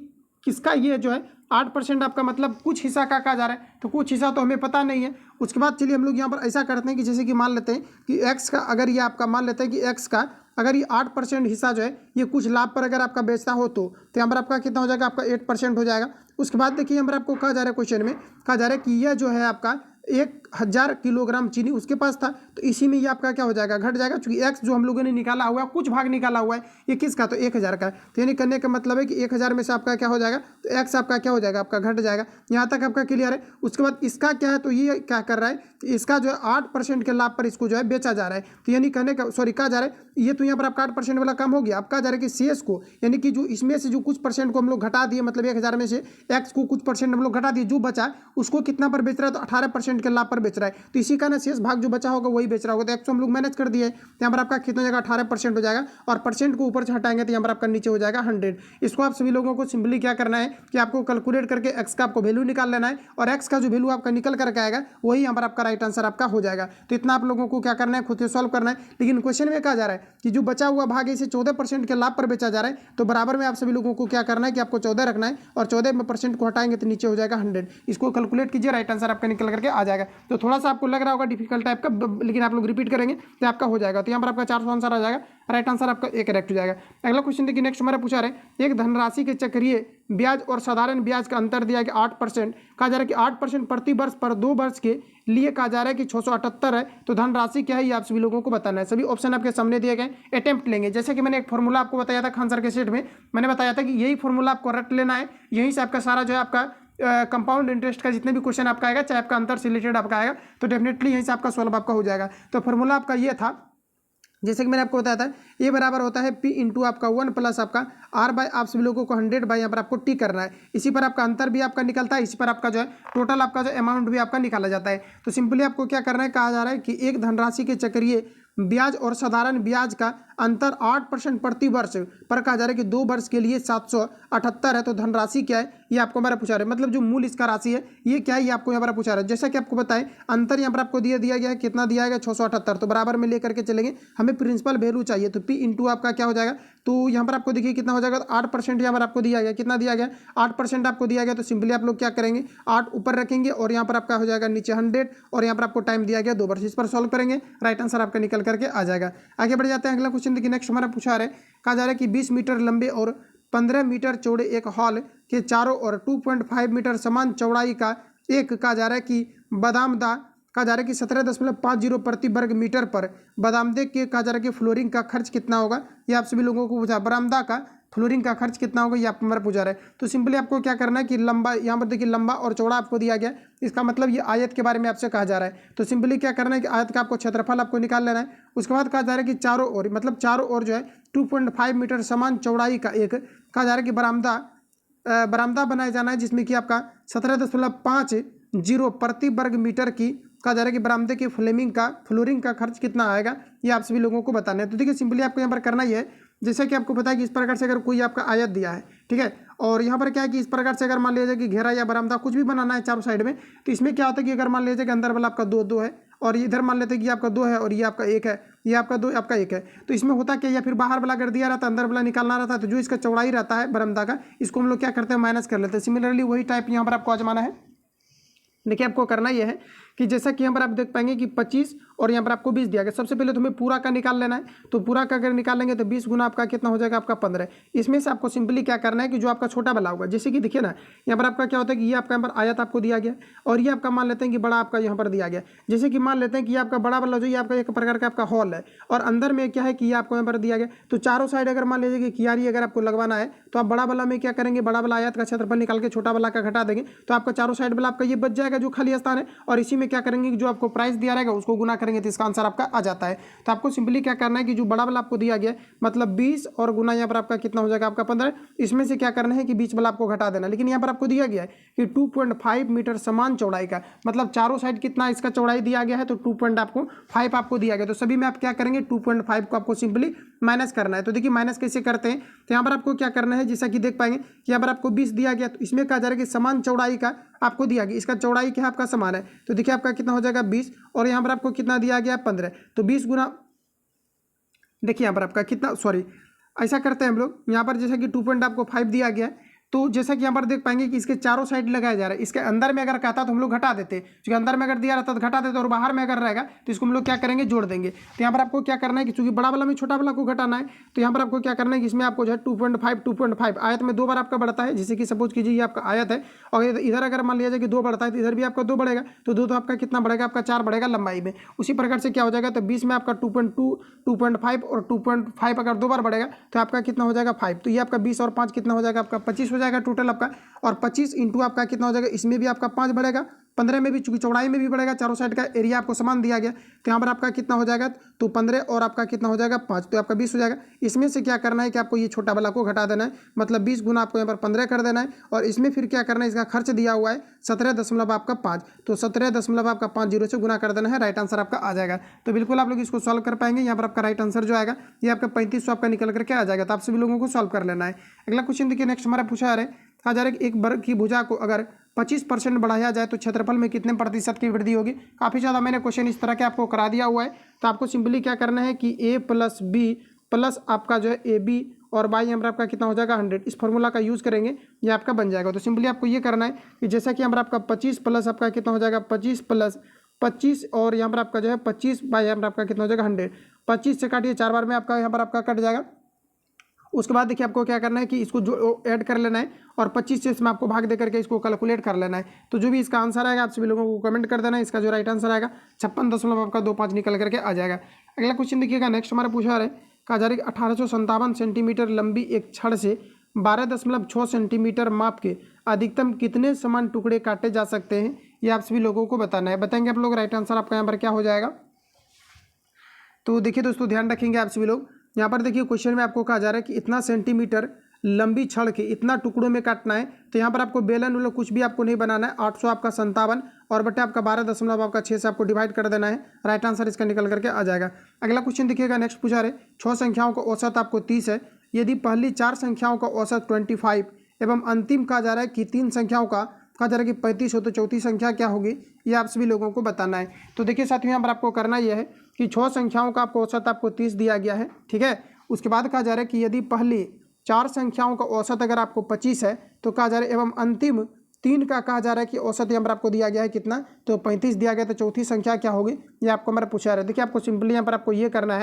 किसका ये जो है 8% आपका मतलब कुछ हिस्सा का कहा जा रहा है, तो कुछ हिस्सा तो हमें पता नहीं है। उसके बाद चलिए हम लोग यहाँ पर ऐसा करते हैं कि जैसे कि मान लेते हैं कि एक्स का, अगर ये आपका मान लेते हैं कि एक्स का अगर ये 8% हिस्सा जो है ये कुछ लाभ पर अगर आपका बेचता हो तो यहाँ पर आपका कितना हो जाएगा, आपका 8% हो जाएगा। उसके बाद देखिए यहाँ पर आपको कहा जा रहा है क्वेश्चन में कहा जा रहा है कि यह जो है आपका 1000 किलोग्राम चीनी उसके पास था, तो इसी में ये आपका क्या हो जाएगा, घट जाएगा। क्योंकि एक्स जो हम लोगों ने निकाला हुआ है, कुछ भाग निकाला हुआ है, ये किसका, तो 1000 का है। तो यानी करने का मतलब है कि 1000 में से आपका क्या हो जाएगा, तो एक्स आपका क्या हो जाएगा, आपका घट जाएगा। यहाँ तक आपका क्लियर है। उसके बाद इसका क्या है, तो ये क्या कर रहा है, इसका जो है 8% के लाभ पर इसको जो है बेचा जा रहा है। तो यानी कहने का सॉरी कहा जा रहा है ये तो यहाँ पर आपका 8% वाला कम हो गया। अब कहा जा रहा है कि शेष को, यानी कि जो इसमें से जो कुछ परसेंट को हम लोग घटा दिए, मतलब 1000 में से एक्स को कुछ परसेंट हम लोग घटा दिए, जो बचा उसको कितना पर बेच रहा है, तो 18% के लाभ पर बेच रहा है। तो इसी का ना शेष भाग जो बचा होगा वही बेच रहा होगा। तो एक्स हम लोग मैनेज कर दिए, यहाँ पर आपका कितना हो जाएगा, 18% हो जाएगा। और परसेंट को ऊपर से हटाएंगे तो यहाँ पर आपका नीचे हो जाएगा 100। इसको आप सभी लोगों को सिंपली क्या करना है कि आपको कैलकुलेट करके एक्स का आपको वैल्यू निकाल लेना है, और एक्स का जो वैल्यू आपका निकल करके आएगा वही यहाँ पर आपका राइट आंसर आपका हो जाएगा। तो इतना आप लोगों को क्या करना है, खुद से सॉल्व करना है। लेकिन क्वेश्चन में कहा जा रहा है कि जो बचा हुआ भाग इसे 14% के लाभ पर बेचा जा रहा है, तो बराबर में आप सभी लोगों को क्या करना है कि आपको 14 रखना है, और 14% को हटाएंगे तो नीचे हो जाएगा 100। इसको कैलकुलेट कीजिए, राइट आंसर आपका निकल करके आ जाएगा। तो थोड़ा सा आपको लग रहा होगा डिफिकल्ट टाइप का, लेकिन आप लोग रिपीट करेंगे तो आपका हो जाएगा। तो यहाँ पर आपका 400 आंसर आ जाएगा, राइट आंसर आपका एक करेक्ट हो जाएगा। अगला क्वेश्चन देखिए, नेक्स्ट हमारा पूछा रहे एक धनराशि के चक्रीय ब्याज और साधारण ब्याज का अंतर दिया गया 8%। कहा जा रहा है कि 8% प्रति वर्ष पर 2 वर्ष के लिए कहा जा रहा है कि 678 है। तो धनराशि क्या है ये आप सभी लोगों को बताना है। सभी ऑप्शन आपके सामने दिए गए, अटेम्प्ट लेंगे। जैसे कि मैंने एक फॉर्मूला आपको बताया था खान सर के सेट में, मैंने बताया था कि यही फॉर्मूला आपको रट लेना है, यहीं से आपका सारा जो है आपका कंपाउंड इंटरेस्ट का जितने भी क्वेश्चन आपका आएगा, चाहे आपका अंतर से रिलेटेड आपका आएगा, तो डेफिनेटली यहीं से आपका सॉल्व आपका हो जाएगा। तो फॉर्मूला आपका ये था, जैसे कि मैंने आपको बताया था, ए बराबर होता है पी इंटू आपका 1 प्लस आपका आर बाय, आप सभी लोगों को 100 बाय यहाँ पर आपको टी करना है। इसी पर आपका अंतर भी आपका निकलता है, इसी पर आपका जो है टोटल आपका जो अमाउंट भी आपका निकाला जाता है। तो सिंपली आपको क्या करना है, कहा जा रहा है कि एक धनराशि के चक्रीय ब्याज और साधारण ब्याज का अंतर 8% प्रति वर्ष पर कहा जा रहा है कि 2 वर्ष के लिए 778 है। तो धनराशि क्या है ये आपको हमारा पूछा रहा है, मतलब जो मूल इसका राशि है ये क्या है ये आपको यहाँ पर पूछा रहा है। जैसा कि आपको बताएं अंतर यहाँ पर आपको दिया गया है, कितना दिया गया 678। तो बराबर में लेकर के चलेंगे, हमें प्रिंसिपल वैल्यू चाहिए, तो पी इंटू आपका क्या हो जाएगा, तो यहाँ पर आपको देखिए कितना हो जाएगा, 8% यहाँ पर आपको दिया गया, कितना दिया गया 8% आपको दिया गया। तो सिंपली आप लोग क्या करेंगे, 8 ऊपर रखेंगे और यहाँ पर आपका हो जाएगा नीचे 100, और यहाँ पर आपको टाइम दिया गया 2 वर्ष। इस पर सॉल्व करेंगे, राइट आंसर आपका निकल करके आ जाएगा। आगे बढ़ जाते हैं, अगला क्वेश्चन देखिए, नेक्स्ट हमारा पूछा रहा है, कहा जा रहा है कि 20 मीटर लंबे और 15 मीटर चौड़े एक हॉल के चारों ओर 2.5 मीटर समान चौड़ाई का एक कहा जा रहा है कि बादामदा कहा जा रहा है कि 17.50 प्रति वर्ग मीटर पर बादामदे के कहा जा रहा है कि फ्लोरिंग का खर्च कितना होगा, ये आप सभी लोगों को पूछा। बरामदा का फ्लोरिंग का खर्च कितना होगा ये आपको हमारा पूछा रहा है। तो सिंपली आपको क्या करना है कि लंबा, यहाँ पर देखिए लंबा और चौड़ा आपको दिया गया, इसका मतलब ये आयत के बारे में आपसे कहा जा रहा है। तो सिंपली क्या करना है कि आयत का आपको क्षेत्रफल आपको निकाल लेना है। उसके बाद कहा जा रहा है कि चारों ओर, मतलब चारों ओर जो है 2.5 मीटर समान चौड़ाई का एक कहा जा रहा है कि बरामदा बनाया जाना है, जिसमें कि आपका 17.50 प्रति वर्ग मीटर की कहा जा रहा है कि बरामदे की फ्लोरिंग का खर्च कितना आएगा ये आप सभी लोगों को बताना है। तो देखिए सिंपली आपको यहाँ पर करना ही है, जैसे कि आपको पता है कि इस प्रकार से अगर कोई आपका आयत दिया है, ठीक है, और यहाँ पर क्या है कि इस प्रकार से अगर मान लीजिए कि घेरा या बरामदा कुछ भी बनाना है चारों साइड में, तो इसमें क्या होता है कि अगर मान लीजिए कि अंदर वाला आपका 2 है और इधर मान लेते हैं कि आपका 2 है और ये आपका 1 है, ये आपका 2 आपका 1 है। तो इसमें होता क्या, या फिर बाहर वाला अगर दिया रहता है अंदर वाला निकालना रहता है, तो जो इसका चौड़ाई रहता है बरामदा का, इसको हम लोग क्या करते हैं माइनस कर लेते हैं। सिमिलरली वही टाइप यहाँ पर आपको आजमाना है। देखिए आपको करना यह है कि जैसा कि यहाँ पर आप देख पाएंगे कि 25 और यहाँ पर आपको 20 दिया गया। सबसे पहले तुम्हें पूरा का निकाल लेना है, तो पूरा का अगर निकालेंगे तो 20 गुना आपका कितना हो जाएगा, आपका 15। इसमें से आपको सिंपली क्या करना है कि जो आपका छोटा वाला होगा, जैसे कि देखिए ना यहाँ पर आपका क्या होता है कि ये आपका यहाँ पर आयत आपको दिया गया, और ये आपका मान लेते हैं कि बड़ा आपका यहाँ पर दिया गया। जैसे कि मान लेते हैं कि ये आपका बड़ा वाला जो ये आपका एक प्रकार का आपका हॉल है, और अंदर में क्या है कि ये आपको यहाँ पर दिया गया। तो चारों साइड अगर मान लीजिए कि कियारी अगर आपको लगवाना है, तो आप बड़ा वाला में क्या करेंगे, बड़ा वाला आयत का क्षेत्रफल निकाल के छोटा वाला का घटा देंगे, तो आपका चारों साइड वाला आपका ये बच जाएगा जो खाली स्थान है, और इसी में क्या करेंगे कि जो आपको प्राइस दिया रहेगा उसको गुना करेंगे तो इसका आंसर आपका आ जाता है। तो आपको सिंपली क्या करना है कि जो बड़ा वाला आपको दिया गया है मतलब 20 और गुना यहाँ पर आपका कितना हो जाएगा आपका 15, इसमें से क्या करना है कि बीच वाला आपको घटा देना। लेकिन यहाँ पर आपको दिया गया है कि 2.5 मीटर समान चौड़ाई का, मतलब चारों साइड कितना इसका चौड़ाई दिया गया है तो 2.5 आपको दिया गया। तो सभी में आप क्या करेंगे 2.5 को आपको सिंपली माइनस करना है। तो देखिए माइनस कैसे करते हैं, तो यहाँ पर आपको क्या करना है, जैसा कि देख पाएंगे कि यहाँ पर आपको 20 दिया गया, तो इसमें कहा जा रहा है कि समान चौड़ाई का आपको दिया गया, इसका चौड़ाई क्या आपका समान है। तो देखिए आपका कितना हो जाएगा 20 और यहाँ पर आपको कितना दिया गया 15, तो 20 गुना, देखिए यहाँ पर आपका कितना, सॉरी ऐसा करते हैं हम लोग यहाँ पर जैसा कि 2.5 दिया गया है, तो जैसा कि यहाँ पर देख पाएंगे कि इसके चारों साइड लगाया जा रहा है। इसके अंदर में अगर कहता तो हम लोग घटा देते, क्योंकि अंदर में अगर दिया रहता तो घटा देते, और बाहर में अगर रहेगा तो इसको हम लोग क्या करेंगे जोड़ देंगे। तो यहाँ पर आपको क्या करना है कि चूंकि बड़ा वाला में छोटा वाला को घटाना है, तो यहाँ पर आपको क्या करना है कि इसमें आपको जो है 2.5 आयत में 2 बार आपका बढ़ता है। जैसे कि सपोज कीजिए ये आपका आयत है और इधर अगर मान लिया जाए कि 2 बढ़ता है तो इधर भी आपका 2 बढ़ेगा, तो 2 तो आपका कितना बढ़ेगा आपका 4 बढ़ेगा लंबाई में। उसी प्रकार से क्या हो जाएगा, तो 20 में आपका 2.2, 2.5 और 2.5 अगर 2 बार बढ़ेगा तो आपका कितना हो जाएगा 5। तो ये आपका 20 और 5 कितना हो जाएगा आपका 25 हो जाएगा टोटल आपका, और 25 इंटू आपका कितना हो जाएगा, इसमें भी आपका 5 बढ़ेगा, 15 में भी चूंकि चौड़ाई में भी बढ़ेगा, चारों साइड का एरिया आपको समान दिया गया, तो यहाँ पर आपका कितना हो जाएगा, तो 15 और आपका कितना हो जाएगा 5, तो आपका 20 हो जाएगा। इसमें से क्या करना है कि आपको ये छोटा वाला को घटा देना है, मतलब 20 गुना आपको यहाँ पर 15 कर देना है, और इसमें फिर क्या करना है, इसका खर्च दिया हुआ है 17.5, तो 17.5 से गुना कर देना है, राइट आंसर आपका आ जाएगा। तो बिल्कुल आप लोग इसको सॉल्व कर पाएंगे। यहाँ पर आपका राइट आंसर जो आएगा ये आपका 3500 आपका निकल करके आ जाएगा। तो आप सभी लोगों को सॉल्व कर लेना है। अगला क्वेश्चन देखिए, नेक्स्ट हमारा पूछा जा रहा है, कहा जा रहा है कि एक वर्ग की भुजा को अगर 25% बढ़ाया जाए तो क्षेत्रफल में कितने प्रतिशत की वृद्धि होगी। काफ़ी ज़्यादा मैंने क्वेश्चन इस तरह के आपको करा दिया हुआ है। तो आपको सिंपली क्या करना है कि a + b प्लस आपका जो है ab और बाई यहाँ पर आपका कितना हो जाएगा 100, इस फॉर्मूला का यूज़ करेंगे, ये आपका बन जाएगा। तो सिंपली आपको ये करना है कि जैसा कि यहाँ पर आपका 25 प्लस आपका कितना हो जाएगा 25 प्लस 25 और यहाँ पर आपका जो है 25 बाई यहाँ पर आपका कितना हो जाएगा 100, 25 से काटिए 4 बार में आपका यहाँ पर आपका कट जाएगा। उसके बाद देखिए आपको क्या करना है कि इसको जो ऐड कर लेना है और 25 से इसमें आपको भाग दे करके इसको कैलकुलेट कर लेना है। तो जो भी इसका आंसर आएगा आप सभी लोगों को कमेंट कर देना है। इसका जो राइट आंसर आएगा 56.25 निकल करके आ जाएगा। अगला क्वेश्चन देखिएगा, नेक्स्ट हमारा पूछा है, कहा जा रहा है कि 1857 सेंटीमीटर लंबी एक छड़ से 12.6 सेंटीमीटर माप के अधिकतम कितने समान टुकड़े काटे जा सकते हैं, ये आप सभी लोगों को बताना है। बताएंगे आप लोग, राइट आंसर आपका यहाँ पर क्या हो जाएगा। तो देखिए दोस्तों ध्यान रखेंगे आप सभी लोग, यहाँ पर देखिए क्वेश्चन में आपको कहा जा रहा है कि इतना सेंटीमीटर लंबी छड़ के इतना टुकड़ों में काटना है। तो यहाँ पर आपको बेलन वाला कुछ भी आपको नहीं बनाना है, 800 आपका 57 और बटे आपका 12.6 से आपको डिवाइड कर देना है, राइट आंसर इसका निकल करके आ जाएगा। अगला क्वेश्चन देखिएगा, नेक्स्ट पूछा रहे 6 संख्याओं का औसत आपको 30 है, यदि पहली 4 संख्याओं का औसत 25 एवं अंतिम कहा जा रहा है कि 3 संख्याओं का कहा जा रहा है कि 35 हो, तो चौथी संख्या क्या होगी, ये आप सभी लोगों को बताना है। तो देखिए साथियों यहाँ पर आपको करना यह है कि 6 संख्याओं का आपको औसत आपको 30 दिया गया है, ठीक है। उसके बाद कहा जा रहा है कि यदि पहली 4 संख्याओं का औसत अगर आपको 25 है, तो कहा जा रहा है एवं अंतिम 3 का कहा जा रहा है कि औसत यहाँ पर आपको दिया गया है कितना, तो 35 दिया गया, तो चौथी संख्या क्या होगी, ये आपको हमारा पूछा रहा है। देखिए आपको सिंपली यहाँ पर आपको ये करना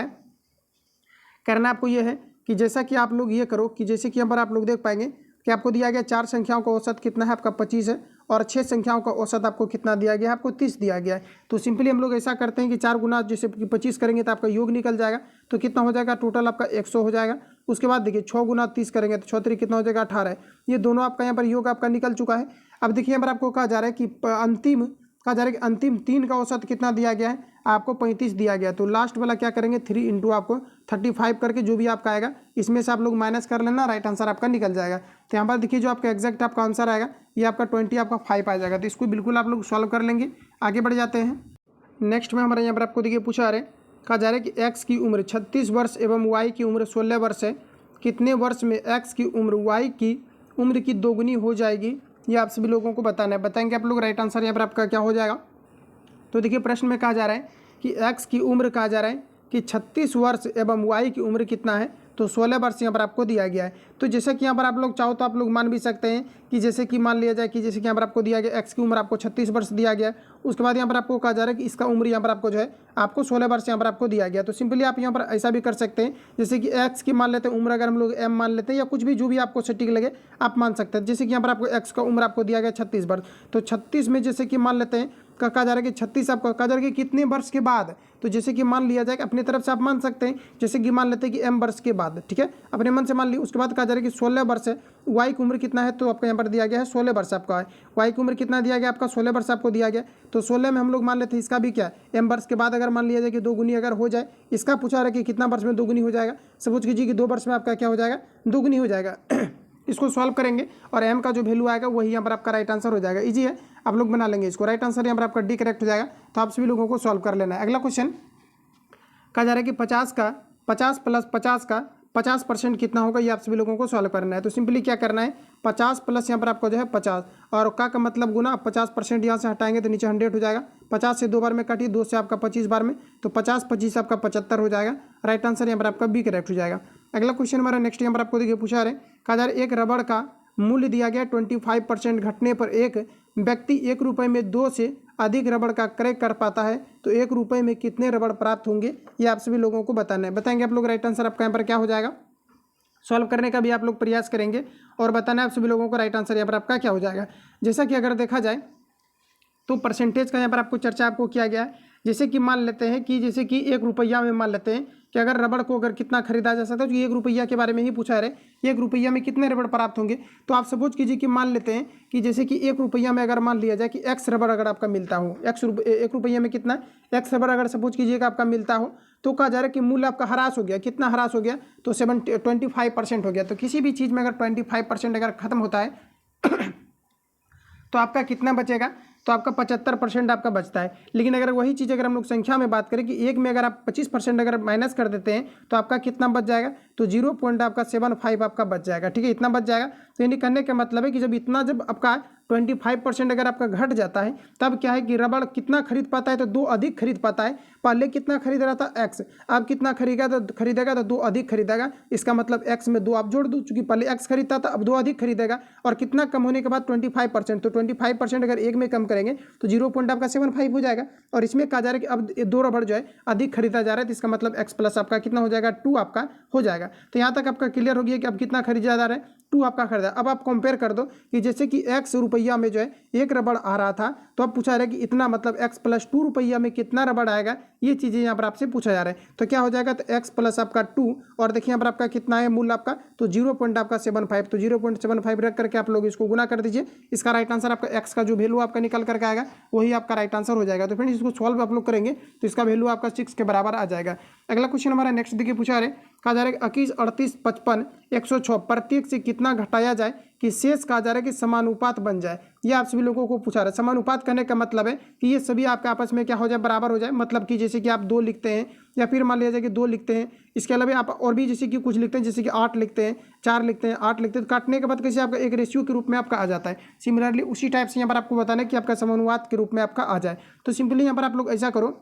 आपको ये है कि जैसा कि आप लोग ये करो कि जैसे कि यहाँ पर आप लोग देख पाएंगे कि आपको दिया गया 4 संख्याओं का औसत कितना है आपका 25 है, और 6 संख्याओं का औसत आपको कितना दिया गया है, आपको 30 दिया गया है। तो सिंपली हम लोग ऐसा करते हैं कि 4 गुना जैसे कि 25 करेंगे तो आपका योग निकल जाएगा, तो कितना हो जाएगा टोटल आपका 100 हो जाएगा। उसके बाद देखिए 6 गुना 30 करेंगे तो 6 कितना हो जाएगा 18 है। ये दोनों आपका यहाँ पर योग आपका निकल चुका है। अब देखिए यहाँ पर आपको कहा जा रहा है कि अंतिम 3 का औसत कितना दिया गया है, आपको 35 दिया गया। तो लास्ट वाला क्या करेंगे 3 इंटू आपको 35 करके जो भी आपका आएगा इसमें से आप लोग माइनस कर लेना, राइट आंसर आपका निकल जाएगा। तो यहाँ पर देखिए जो आपका एग्जैक्ट आपका आंसर आएगा ये आपका 20 आपका 5 आ जाएगा। तो इसको बिल्कुल आप लोग सॉल्व कर लेंगे। आगे बढ़ जाते हैं। नेक्स्ट में हमारे यहाँ पर आपको देखिए पूछा रहे, कहा जा रहा है कि एक्स की उम्र 36 वर्ष एवं वाई की उम्र 16 वर्ष है, कितने वर्ष में एक्स की उम्र वाई की उम्र की दोगुनी हो जाएगी, ये आप सभी लोगों को बताना है। बताएंगे आप लोग, राइट आंसर यहाँ पर आपका क्या हो जाएगा। तो देखिए प्रश्न में कहा जा रहा है कि एक्स की उम्र कहा जा रहा है कि 36 वर्ष एवं वाई की उम्र कितना है, तो 16 वर्ष यहाँ पर आपको दिया गया है। तो जैसे कि यहाँ पर आप लोग चाहो तो आप लोग मान भी सकते हैं कि जैसे कि मान लिया जाए कि जैसे कि यहाँ पर आपको दिया गया एक्स की उम्र आपको 36 वर्ष दिया गया है, उसके बाद यहाँ पर आपको कहा जा रहा है कि इसका उम्र यहाँ पर आपको जो है आपको 16 वर्ष यहाँ पर आपको दिया गया। तो सिंपली आप यहाँ पर ऐसा भी कर सकते हैं, जैसे कि एक्स की मान लेते हैं उम्र, अगर हम लोग एम मान लेते हैं या कुछ भी जो भी आपको सटीक लगे आप मान सकते हैं। जैसे कि यहाँ पर आपको एक्स का उम्र आपको दिया गया 36 वर्ष, तो 36 में जैसे कि मान लेते हैं कहा जा रहा है कि 36 आपका कहा जा रहा है कि कितने वर्ष के बाद। तो जैसे कि मान लिया जाए कि अपनी तरफ से आप मान सकते हैं, जैसे कि मान लेते हैं कि m वर्ष के बाद, ठीक है, अपने मन से मान ली। उसके बाद कहा जा रहा है कि 16 वर्ष है, y की उम्र कितना है, तो आपका यहाँ पर दिया गया है 16 वर्ष आपका है। y की उम्र कितना दिया गया आपका 16 वर्ष आपको दिया गया। तो 16 में हम लोग मान लेते हैं इसका भी क्या है m वर्ष के बाद अगर मान लिया जाए कि 2 गुनी अगर हो जाए, इसका पूछा रहा है कि कितना वर्ष में 2 गुनी हो जाएगा। सपोज कीजिए कि 2 वर्ष में आपका क्या हो जाएगा, 2 गुनी हो जाएगा। इसको सॉल्व करेंगे और m का जो वैल्यू आएगा वही यहाँ पर आपका राइट आंसर हो जाएगा। इजी है, आप लोग बना लेंगे इसको। राइट आंसर यहाँ पर आपका डी करेक्ट हो जाएगा। तो आप सभी लोगों को सॉल्व कर लेना है। अगला क्वेश्चन कहा जा रहा है कि 50 का 50 प्लस 50 का 50% कितना होगा, ये आप सभी लोगों को सॉल्व करना है। तो सिंपली क्या करना है, 50 प्लस यहाँ पर आपको जो है 50 और का मतलब गुना 50% यहाँ से हटाएंगे तो नीचे 100 हो जाएगा। 50 से 2 बार में काटिए, 2 से आपका 25 बार में, तो 50 25 आपका 75 हो जाएगा। राइट आंसर यहाँ पर आपका बी करेक्ट हो जाएगा। अगला क्वेश्चन हमारा नेक्स्ट यहाँ पर आपको देखिए पूछा रहे, कहा जा रहा है एक रबड़ का मूल्य दिया गया 25% घटने पर एक व्यक्ति 1 रुपये में 2 से अधिक रबड़ का क्रय कर पाता है, तो 1 रुपये में कितने रबड़ प्राप्त होंगे, ये आप सभी लोगों को बताना है। बताएंगे आप लोग। राइट आंसर आपका यहाँ पर क्या हो जाएगा, सॉल्व करने का भी आप लोग प्रयास करेंगे और बताना है आप सभी लोगों को राइट आंसर यहाँ पर आपका क्या हो जाएगा। जैसा कि अगर देखा जाए तो परसेंटेज का यहाँ पर आपको चर्चा आपको किया गया है। जैसे कि मान लेते हैं कि जैसे कि 1 रुपया में मान लेते हैं कि अगर रबड़ को अगर कितना खरीदा जा सकता है, तो 1 रुपया के बारे में ही पूछा है। 1 रुपया में कितने रबड़ प्राप्त होंगे, तो आप सपोज कीजिए कि मान लेते हैं कि जैसे कि 1 रुपया में अगर मान लिया जाए कि x रबड़ अगर आपका मिलता हो, 1 रुपया में कितना x रबड़ अगर सपोज कीजिएगा आपका मिलता हो, तो कहा जा रहा है कि मूल्य आपका ह्रास हो गया। कितना ह्रास हो गया, तो 25% हो गया। तो किसी भी चीज़ में अगर 25% अगर खत्म होता है तो आपका कितना बचेगा, तो आपका 75% आपका बचता है। लेकिन अगर वही चीज़ अगर हम लोग संख्या में बात करें कि 1 में अगर आप 25% अगर माइनस कर देते हैं तो आपका कितना बच जाएगा, तो 0.75 आपका बच जाएगा। ठीक है, इतना बच जाएगा। तो यानी कहने का मतलब है कि जब आपका 25% अगर आपका घट जाता है, तब क्या है कि रबड़ कितना खरीद पाता है, तो 2 अधिक खरीद पाता है। पहले कितना खरीद रहा था x, अब कितना खरीदेगा तो 2 अधिक खरीदेगा। इसका मतलब x में 2 आप जोड़ दो, चूंकि पहले x खरीदता था अब 2 अधिक खरीदेगा। और कितना कम होने के बाद 25%, तो 25% अगर 1 में कम करेंगे तो 0.75 हो जाएगा। और इसमें कहा जा रहा है कि अब 2 रबड़ जो है अधिक खरीदा जा रहा है, तो इसका मतलब x प्लस आपका कितना हो जाएगा, 2 आपका हो जाएगा। तो यहाँ तक आपका क्लियर हो गया कि अब कितना खरीदा जा रहा है, 2 आपका खरीदा। अब आप कंपेयर कर दो कि जैसे कि x रुपया में जो है 1 रबड़ आ रहा था, तो अब पूछा जा रहा है कि इतना मतलब x प्लस 2 रुपया में कितना रबड़ आएगा, ये चीज़ें यहाँ पर आपसे पूछा जा रहा है। तो क्या हो जाएगा, तो x प्लस आपका 2 और देखिए यहाँ पर आपका कितना है मूल्य आपका, तो 0.75, तो 0.75 रख करके आप लोग इसको गुना कर दीजिए। इसका राइट आंसर आपका x का जो वैल्यू आपका निकल करके आएगा वही आपका राइट आंसर हो जाएगा। तो फ्रेंड्स इसको सॉल्व आप लोग करेंगे तो इसका वैल्यू आपका 6 के बराबर आ जाएगा। अगला क्वेश्चन हमारा नेक्स्ट देखिए पूछा है, कहा जा रहा है 21, 38, 55, 106 प्रत्येक से कितना घटाया जाए कि शेष कहा जा रहा है कि समानुपात बन जाए। ये आप सभी लोगों को पूछा रहा है। समानुपात करने का मतलब है कि ये सभी आपके आपस में क्या हो जाए, बराबर हो जाए। मतलब कि जैसे कि आप 2 लिखते हैं या फिर मान लिया जाए कि 2 लिखते हैं, इसके अलावा आप और भी जैसे कि कुछ लिखते हैं, जैसे कि 8 लिखते हैं, 4 लिखते हैं, 8 लिखते हैं, तो काटने के बाद कैसे आपका एक रेशियो के रूप में आपका आ जाता है। सिमिलरली उसी टाइप से यहाँ पर आपको बताना है कि आपका समानुपात के रूप में आपका आ जाए। तो सिंपली यहाँ पर आप लोग ऐसा करो,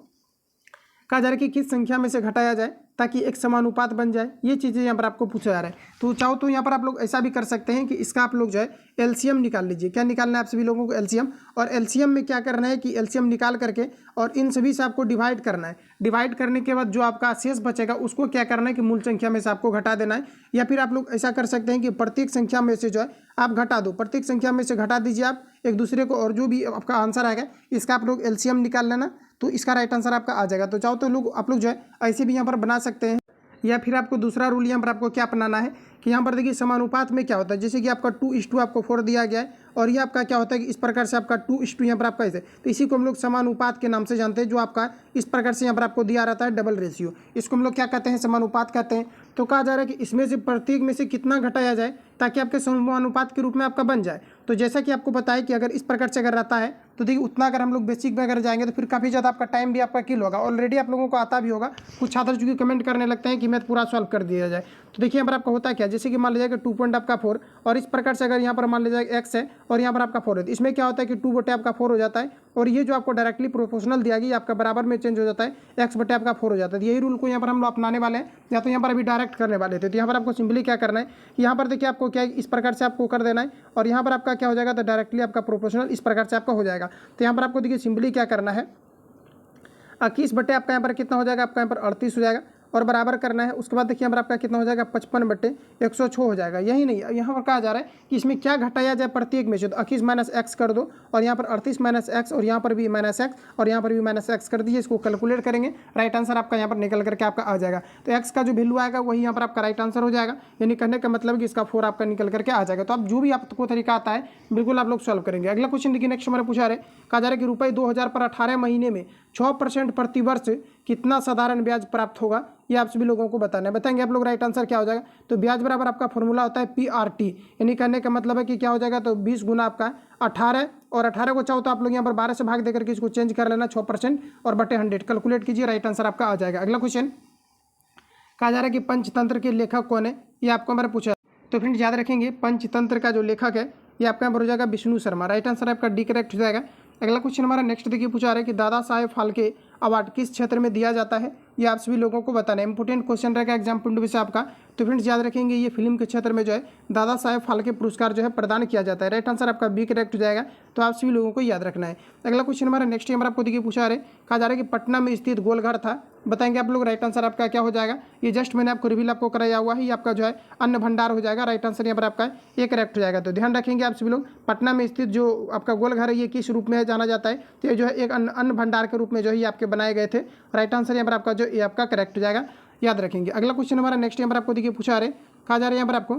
कहा जा रहा है कि किस संख्या में से घटाया जाए ताकि एक समानुपात बन जाए। ये चीज़ें यहाँ पर आपको पूछा जा रहा है। तो चाहो तो यहाँ पर आप लोग ऐसा भी कर सकते हैं कि इसका आप लोग जो है एलसीएम निकाल लीजिए। क्या निकालना है आप सभी लोगों को, एलसीएम। और एलसीएम में क्या करना है कि एलसीएम निकाल करके और इन सभी से आपको डिवाइड करना है। डिवाइड करने के बाद जो आपका शेष बचेगा उसको क्या करना है कि मूल संख्या में से आपको घटा देना है। या फिर आप लोग ऐसा कर सकते हैं कि प्रत्येक संख्या में से जो है आप घटा दो, प्रत्येक संख्या में से घटा दीजिए आप एक दूसरे को, और जो भी आपका आंसर आएगा इसका आप लोग एलसीएम निकाल लेना, तो इसका राइट आंसर आपका आ जाएगा। तो चाहो तो लोग आप लोग जो है ऐसे भी यहाँ पर बना सकते हैं। या फिर आपको दूसरा रूल यहाँ पर आपको क्या अपनाना है कि यहाँ पर देखिए समानुपात में क्या होता है, जैसे कि आपका 2:2 आपको 4 दिया गया है और ये आपका क्या होता है कि इस प्रकार से आपका 2:2 यहाँ पर आपका ऐसे, तो इसी को हम लोग समानुपात के नाम से जानते हैं। जो आपका इस प्रकार से यहाँ पर आपको दिया रहता है डबल रेशियो, इसको हम लोग क्या कहते हैं, समानुपात कहते हैं। तो कहा जा रहा है कि इसमें से प्रत्येक में से कितना घटाया जाए ताकि आपके समानुपात के रूप में आपका बन जाए। तो जैसा कि आपको पता है कि अगर इस प्रकार से अगर रहता है तो देखिए उतना अगर हम लोग बेसिक में अगर जाएंगे तो फिर काफ़ी ज़्यादा आपका टाइम भी आपका किल होगा। ऑलरेडी आप लोगों को आता भी होगा, कुछ छात्र चूंकि कमेंट करने लगते हैं कि मैथ पूरा सॉल्व कर दिया जाए। तो देखिए यहाँ पर आपका होता क्या, जैसे कि मान लीजिए 2.4 और इस प्रकार से अगर यहाँ पर मान लीजिए x है और यहाँ पर आपका 4 है, तो इसमें क्या होता है कि 2 आपका 4 हो जाता है और ये जो आपको डायरेक्टली प्रोपोर्शनल दिया गया आपका बराबर में चेंज हो जाता है, x आपका 4 हो जाता है। यही रूल को यहाँ पर हम लोग अपनाने वाले हैं, या तो यहाँ पर अभी डायरेक्ट करने वाले थे। तो यहाँ पर आपको सिंपली क्या करना है, यहाँ पर देखिए आपको क्या इस प्रकार से आपको कर देना है और यहाँ पर आपका क्या हो जाएगा, तो डायरेक्टली आपका प्रोपोर्शनल इस प्रकार से आपका हो जाएगा। तो यहाँ पर आपको देखिए सिंपली क्या करना है, 21 बटे आपका यहाँ पर कितना हो जाएगा, आपका यहाँ पर 38 हो जाएगा और बराबर करना है। उसके बाद देखिए यहाँ पर आपका कितना हो जाएगा 55/106 हो जाएगा। यही नहीं, यहाँ पर कहा जा रहा है कि इसमें क्या घटाया जाए प्रत्येक में से, तो 21 माइनस एक्स कर दो और यहाँ पर 38 माइनस एक्स और यहाँ पर भी माइनस एक्स और यहाँ पर भी माइनस एक्स कर दीजिए। इसको कैलकुलेट करेंगे, राइट आंसर आपका यहाँ पर निकल करके आपका आ जाएगा। तो एक्स का जो वैल्यू आएगा वही यहाँ पर आपका राइट आंसर हो जाएगा, यानी कहने का मतलब कि इसका 4 आपका निकल करके आ जाएगा। तो आप जो भी आपको तरीका आता है बिल्कुल आप लोग सॉल्व करेंगे। अगला क्वेश्चन देखिए, नेक्स्ट हमारा पूछा रहे, कहा जा रहा है कि रुपये 2000 पर 18 महीने में 6% प्रतिवर्ष कितना साधारण ब्याज प्राप्त होगा, ये आप सभी लोगों को बताना है। बताएंगे आप लोग, राइट आंसर क्या हो जाएगा। तो ब्याज बराबर आपका फॉर्मूला होता है PRT, यानी कहने का मतलब है कि क्या हो जाएगा, तो 20 गुना आपका 18 और 18 को चाहो तो आप लोग यहाँ पर 12 से भाग देकर के इसको चेंज कर लेना 6% और बटे 100 कैलकुलेट कीजिए, राइट आंसर आपका आ जाएगा। अगला क्वेश्चन कहा जा रहा है कि पंचतंत्र के लेखक कौन है, ये आपको हमारा पूछा। तो फ्रेंड्स याद रखेंगे पंचतंत्र का जो लेखक है ये आपका हो जाएगा विष्णु शर्मा, राइट आंसर आपका डी करेक्ट हो जाएगा। अगला क्वेश्चन हमारा नेक्स्ट देखिए, पूछा रहा है कि दादा साहेब फाल्के अवार्ड किस क्षेत्र में दिया जाता है, ये आप सभी लोगों को बताना है। इंपोर्टेंट क्वेश्चन रहेगा एग्जाम पॉइंट से आपका। तो फ्रेंड्स याद रखेंगे ये फिल्म के क्षेत्र में जो है दादा साहेब फाल्के पुरस्कार जो है प्रदान किया जाता है, राइट आंसर आपका बी करेक्ट हो जाएगा। तो आप सभी लोगों को याद रखना है। अगला क्वेश्चन हमारा नेक्स्ट हमारा आपको देखिए पूछा रहे, कहा जा रहा है कि पटना में स्थित गोलघर था, बताएंगे आप लोग, राइट आंसर आपका क्या हो जाएगा। ये जस्ट मैंने आपको रिवील आपको कराया हुआ है, ये आपका जो है अन्न भंडार हो जाएगा, राइट आंसर यहाँ पर आपका ये करेक्ट हो जाएगा। तो ध्यान रखेंगे आप सभी लोग, पटना में स्थित जो आपका गोलघर है ये किस रूप में जाना जाता है, तो ये जो है एक अन्न भंडार के रूप में जो है ये आपके बनाए गए थे, राइट आंसर यहाँ पर आपका जो ये आपका करेक्ट हो जाएगा, याद रखेंगे। अगला क्वेश्चन हमारा नेक्स्ट यहाँ पर आपको देखिए पूछा रहे, कहा जा रहा है यहाँ पर आपको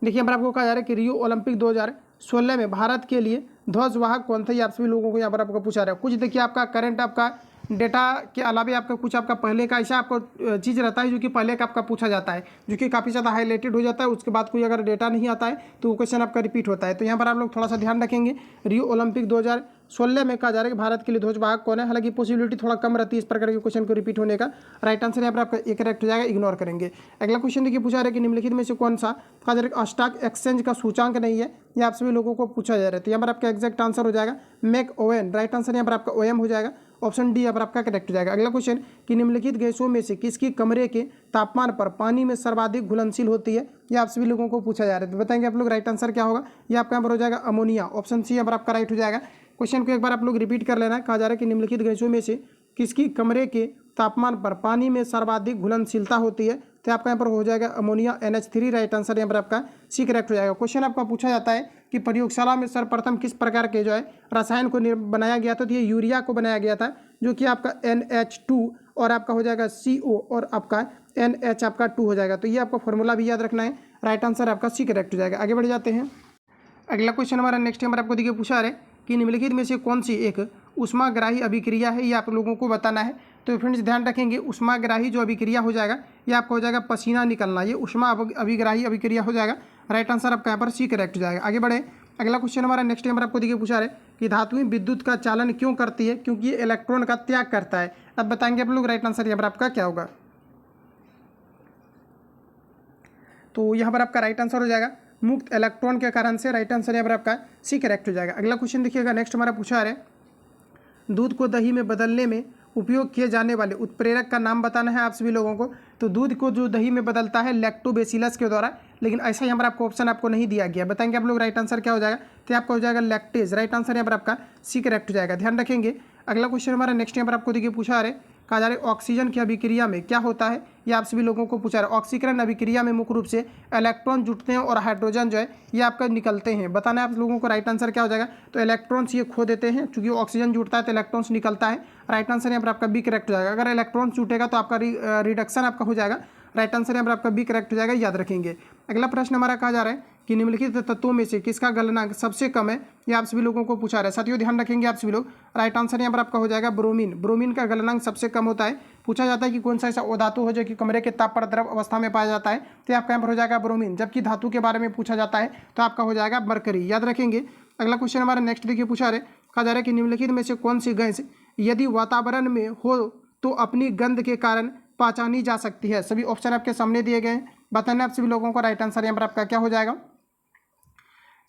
देखिए यहाँ पर आपको कहा जा रहा है कि रियो ओलंपिक 2016 में भारत के लिए ध्वजवाहक कौन था, ये आप सभी लोगों को यहाँ पर आपको पूछा रहा है। कुछ देखिए आपका करंट आपका डेटा के अलावा आपका कुछ आपका पहले का ऐसा आपको चीज़ रहता है जो कि पहले का आपका पूछा जाता है, जो कि काफ़ी ज़्यादा हाईलाइटेड हो जाता है। उसके बाद कोई अगर डेटा नहीं आता है तो वो क्वेश्चन आपका रिपीट होता है। तो यहाँ पर आप लोग थोड़ा सा ध्यान रखेंगे, रियो ओलंपिक 2016 में कहा जा रहा है कि भारत के लिए ध्वजवाहक कौन है। हालांकि पॉसिबिलिटी थोड़ा कम रहती है इस प्रकार के क्वेश्चन को रिपीट होने का, राइट आंसर यहाँ पर आपका एक करेक्ट हो जाएगा, इग्नोर करेंगे। अगला क्वेश्चन देखिए पूछा रहा है कि निम्नलिखित में से कौन सा कहा जा रहा है स्टॉक एक्सचेंज का सूचांक नहीं है, ये आप सभी लोगों को पूछा जा रहा है। तो यहाँ पर आपका एग्जैक्ट आंसर हो जाएगा मैक ओवेन, राइट आंसर यहाँ पर आपका OM हो जाएगा, ऑप्शन डी यहाँ पर आपका करेक्ट हो जाएगा। अगला क्वेश्चन कि निम्नलिखित गैसों में से किसकी कमरे के तापमान पर पानी में सर्वाधिक घुलनशील होती है, ये आप सभी लोगों को पूछा जा रहा है। तो बताएंगे आप लोग, राइट आंसर क्या होगा, ये आपका यहाँ पर हो जाएगा अमोनिया, ऑप्शन सी यहाँ पर आपका राइट हो जाएगा। क्वेश्चन को एक बार आप लोग रिपीट कर लेना। कहा जा रहा है कि निम्नलिखित गैसों में से किसकी कमरे के तापमान पर पानी में सर्वाधिक घुलनशीलता होती है, तो आपका यहाँ पर हो जाएगा अमोनिया NH3, राइट आंसर यहाँ पर आपका सी करेक्ट हो जाएगा। क्वेश्चन आपका पूछा जाता है कि प्रयोगशाला में सर्वप्रथम किस प्रकार के जो है रसायन को बनाया गया था, तो ये यूरिया को बनाया गया था, जो कि आपका NH2 और आपका हो जाएगा CO और आपका NH आपका 2 हो जाएगा। तो ये आपका फॉर्मूला भी याद रखना है, राइट आंसर आपका सी करेक्ट हो जाएगा। आगे बढ़ जाते हैं। अगला क्वेश्चन हमारा नेक्स्ट नंबर आपको देखिए पूछा है कि निम्नलिखित में से कौन सी एक उष्माग्राही अभिक्रिया है, ये आप लोगों को बताना है। तो फ्रेंड्स ध्यान रखेंगे, उष्माग्राही जो अभिक्रिया हो जाएगा ये आपका हो जाएगा पसीना निकलना, ये उष्मा अभिग्राही अभिक्रिया हो जाएगा, राइट आंसर आपका यहाँ पर सी करेक्ट हो जाएगा। आगे बढ़े। अगला क्वेश्चन हमारा नेक्स्ट नंबर आपको देखिए पूछा है कि धातुएं विद्युत का चालन क्यों करती है, क्योंकि ये इलेक्ट्रॉन का त्याग करता है। अब बताएंगे आप लोग, राइट आंसर यहाँ पर आपका क्या होगा। तो यहाँ पर आपका राइट आंसर हो जाएगा मुक्त इलेक्ट्रॉन के कारण से, राइट आंसर यहाँ पर आपका सी करेक्ट हो जाएगा। अगला क्वेश्चन देखिएगा, नेक्स्ट हमारा पूछा है दूध को दही में बदलने में उपयोग किए जाने वाले उत्प्रेरक का नाम बताना है आप सभी लोगों को। तो दूध को जो दही में बदलता है लैक्टोबैसिलस के द्वारा, लेकिन ऐसा यहाँ पर आपको ऑप्शन आपको नहीं दिया गया। बताएंगे आप लोग, राइट आंसर क्या हो जाएगा, तो आपका हो जाएगा लैक्टेज, राइट आंसर यहाँ पर आपका सी करेक्ट हो जाएगा, ध्यान रखेंगे। अगला क्वेश्चन हमारा नेक्स्ट यहाँ पर आपको देखिए पूछा है कहा जा रहा है ऑक्सीजन की अभिक्रिया में क्या होता है, ये आप सभी लोगों को पूछा रहा है। ऑक्सीकरण अभिक्रिया में मुख्य रूप से इलेक्ट्रॉन जुटते हैं और हाइड्रोजन जो है ये आपका निकलते हैं। बताना है आप लोगों को, राइट आंसर क्या हो जाएगा, तो इलेक्ट्रॉन्स ये खो देते हैं, क्योंकि ऑक्सीजन जुटता है तो इलेक्ट्रॉन्स निकलता है, राइट आंसर यहाँ पर आपका बी करेक्ट हो जाएगा। अगर इलेक्ट्रॉन्स जुटेगा तो आपका रिडक्शन आपका हो जाएगा, राइट आंसर यहाँ पर आपका बी करेक्ट हो जाएगा, याद रखेंगे। अगला प्रश्न हमारा कहा जा रहा है कि निम्नलिखित तत्वों में से किसका गलनांक सबसे कम है, ये आप सभी लोगों को पूछा रहा है। साथियों ध्यान रखेंगे आप सभी लोग, राइट आंसर यहाँ पर आपका हो जाएगा ब्रोमीन। ब्रोमीन का गलनांक सबसे कम होता है। पूछा जाता है कि कौन सा ऐसा धातु हो जो कि कमरे के ताप पर द्रव अवस्था में पाया जाता है, तो आपका यहाँ पर हो जाएगा ब्रोमीन। जबकि धातु के बारे में पूछा जाता है तो आपका हो जाएगा मरकरी, याद रखेंगे। अगला क्वेश्चन हमारा नेक्स्ट देखिए पूछा रहे, कहा जा रहा है कि निम्नलिखित में से कौन सी गैस यदि वातावरण में हो तो अपनी गंध के कारण पहचानी जा सकती है। सभी ऑप्शन आपके सामने दिए गए हैं, बताना आप सभी लोगों को, राइट आंसर यहाँ पर आपका क्या हो जाएगा।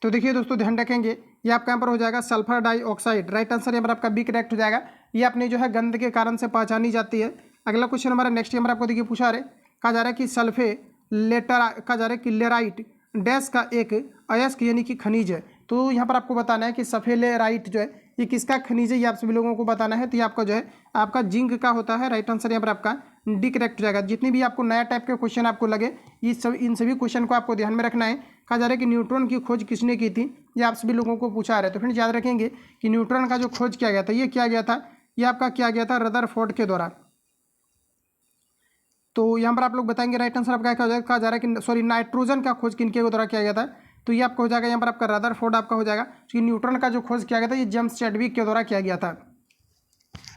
तो देखिए दोस्तों ध्यान रखेंगे, ये आपका यहाँ पर हो जाएगा सल्फर डाइऑक्साइड, राइट आंसर यहाँ पर आपका बी करेक्ट हो जाएगा। ये अपने जो है गंध के कारण से पहचानी जाती है। अगला क्वेश्चन हमारा नेक्स्ट यहाँ पर आपको देखिए पूछा रहे, कहा जा रहा है कि सल्फे लेटर कहा जा रहा है कि लेराइट डैश का एक अयस्क यानी कि खनिज है। तो यहाँ पर आपको बताना है कि सफेलेराइट जो है ये किसका खनिज है, ये आप सभी लोगों को बताना है। तो ये आपका जो है आपका जिंक का होता है, राइट आंसर यहाँ पर आपका डी करेक्ट हो जाएगा। जितनी भी आपको नया टाइप के क्वेश्चन आपको लगे इन सभी क्वेश्चन को आपको ध्यान में रखना है। कहा जा रहा है कि न्यूट्रॉन की खोज किसने की थी, ये आप सभी लोगों को पूछा रहा है। तो फ्रेंड्स याद रखेंगे कि न्यूट्रॉन का जो खोज किया गया था ये किया गया था, ये आपका किया गया था रदरफोर्ड के द्वारा। तो यहाँ पर आप लोग बताएंगे राइट आंसर आपका क्या हो जाएगा। कहा जा रहा है कि सॉरी नाइट्रोजन का खोज किनके द्वारा किया गया था, तो ये आपका हो जाएगा यहाँ पर आपका रदरफोर्ड आपका हो जाएगा। क्योंकि न्यूट्रॉन का जो खोज किया गया था ये जेम्स चैडविक के द्वारा किया गया था।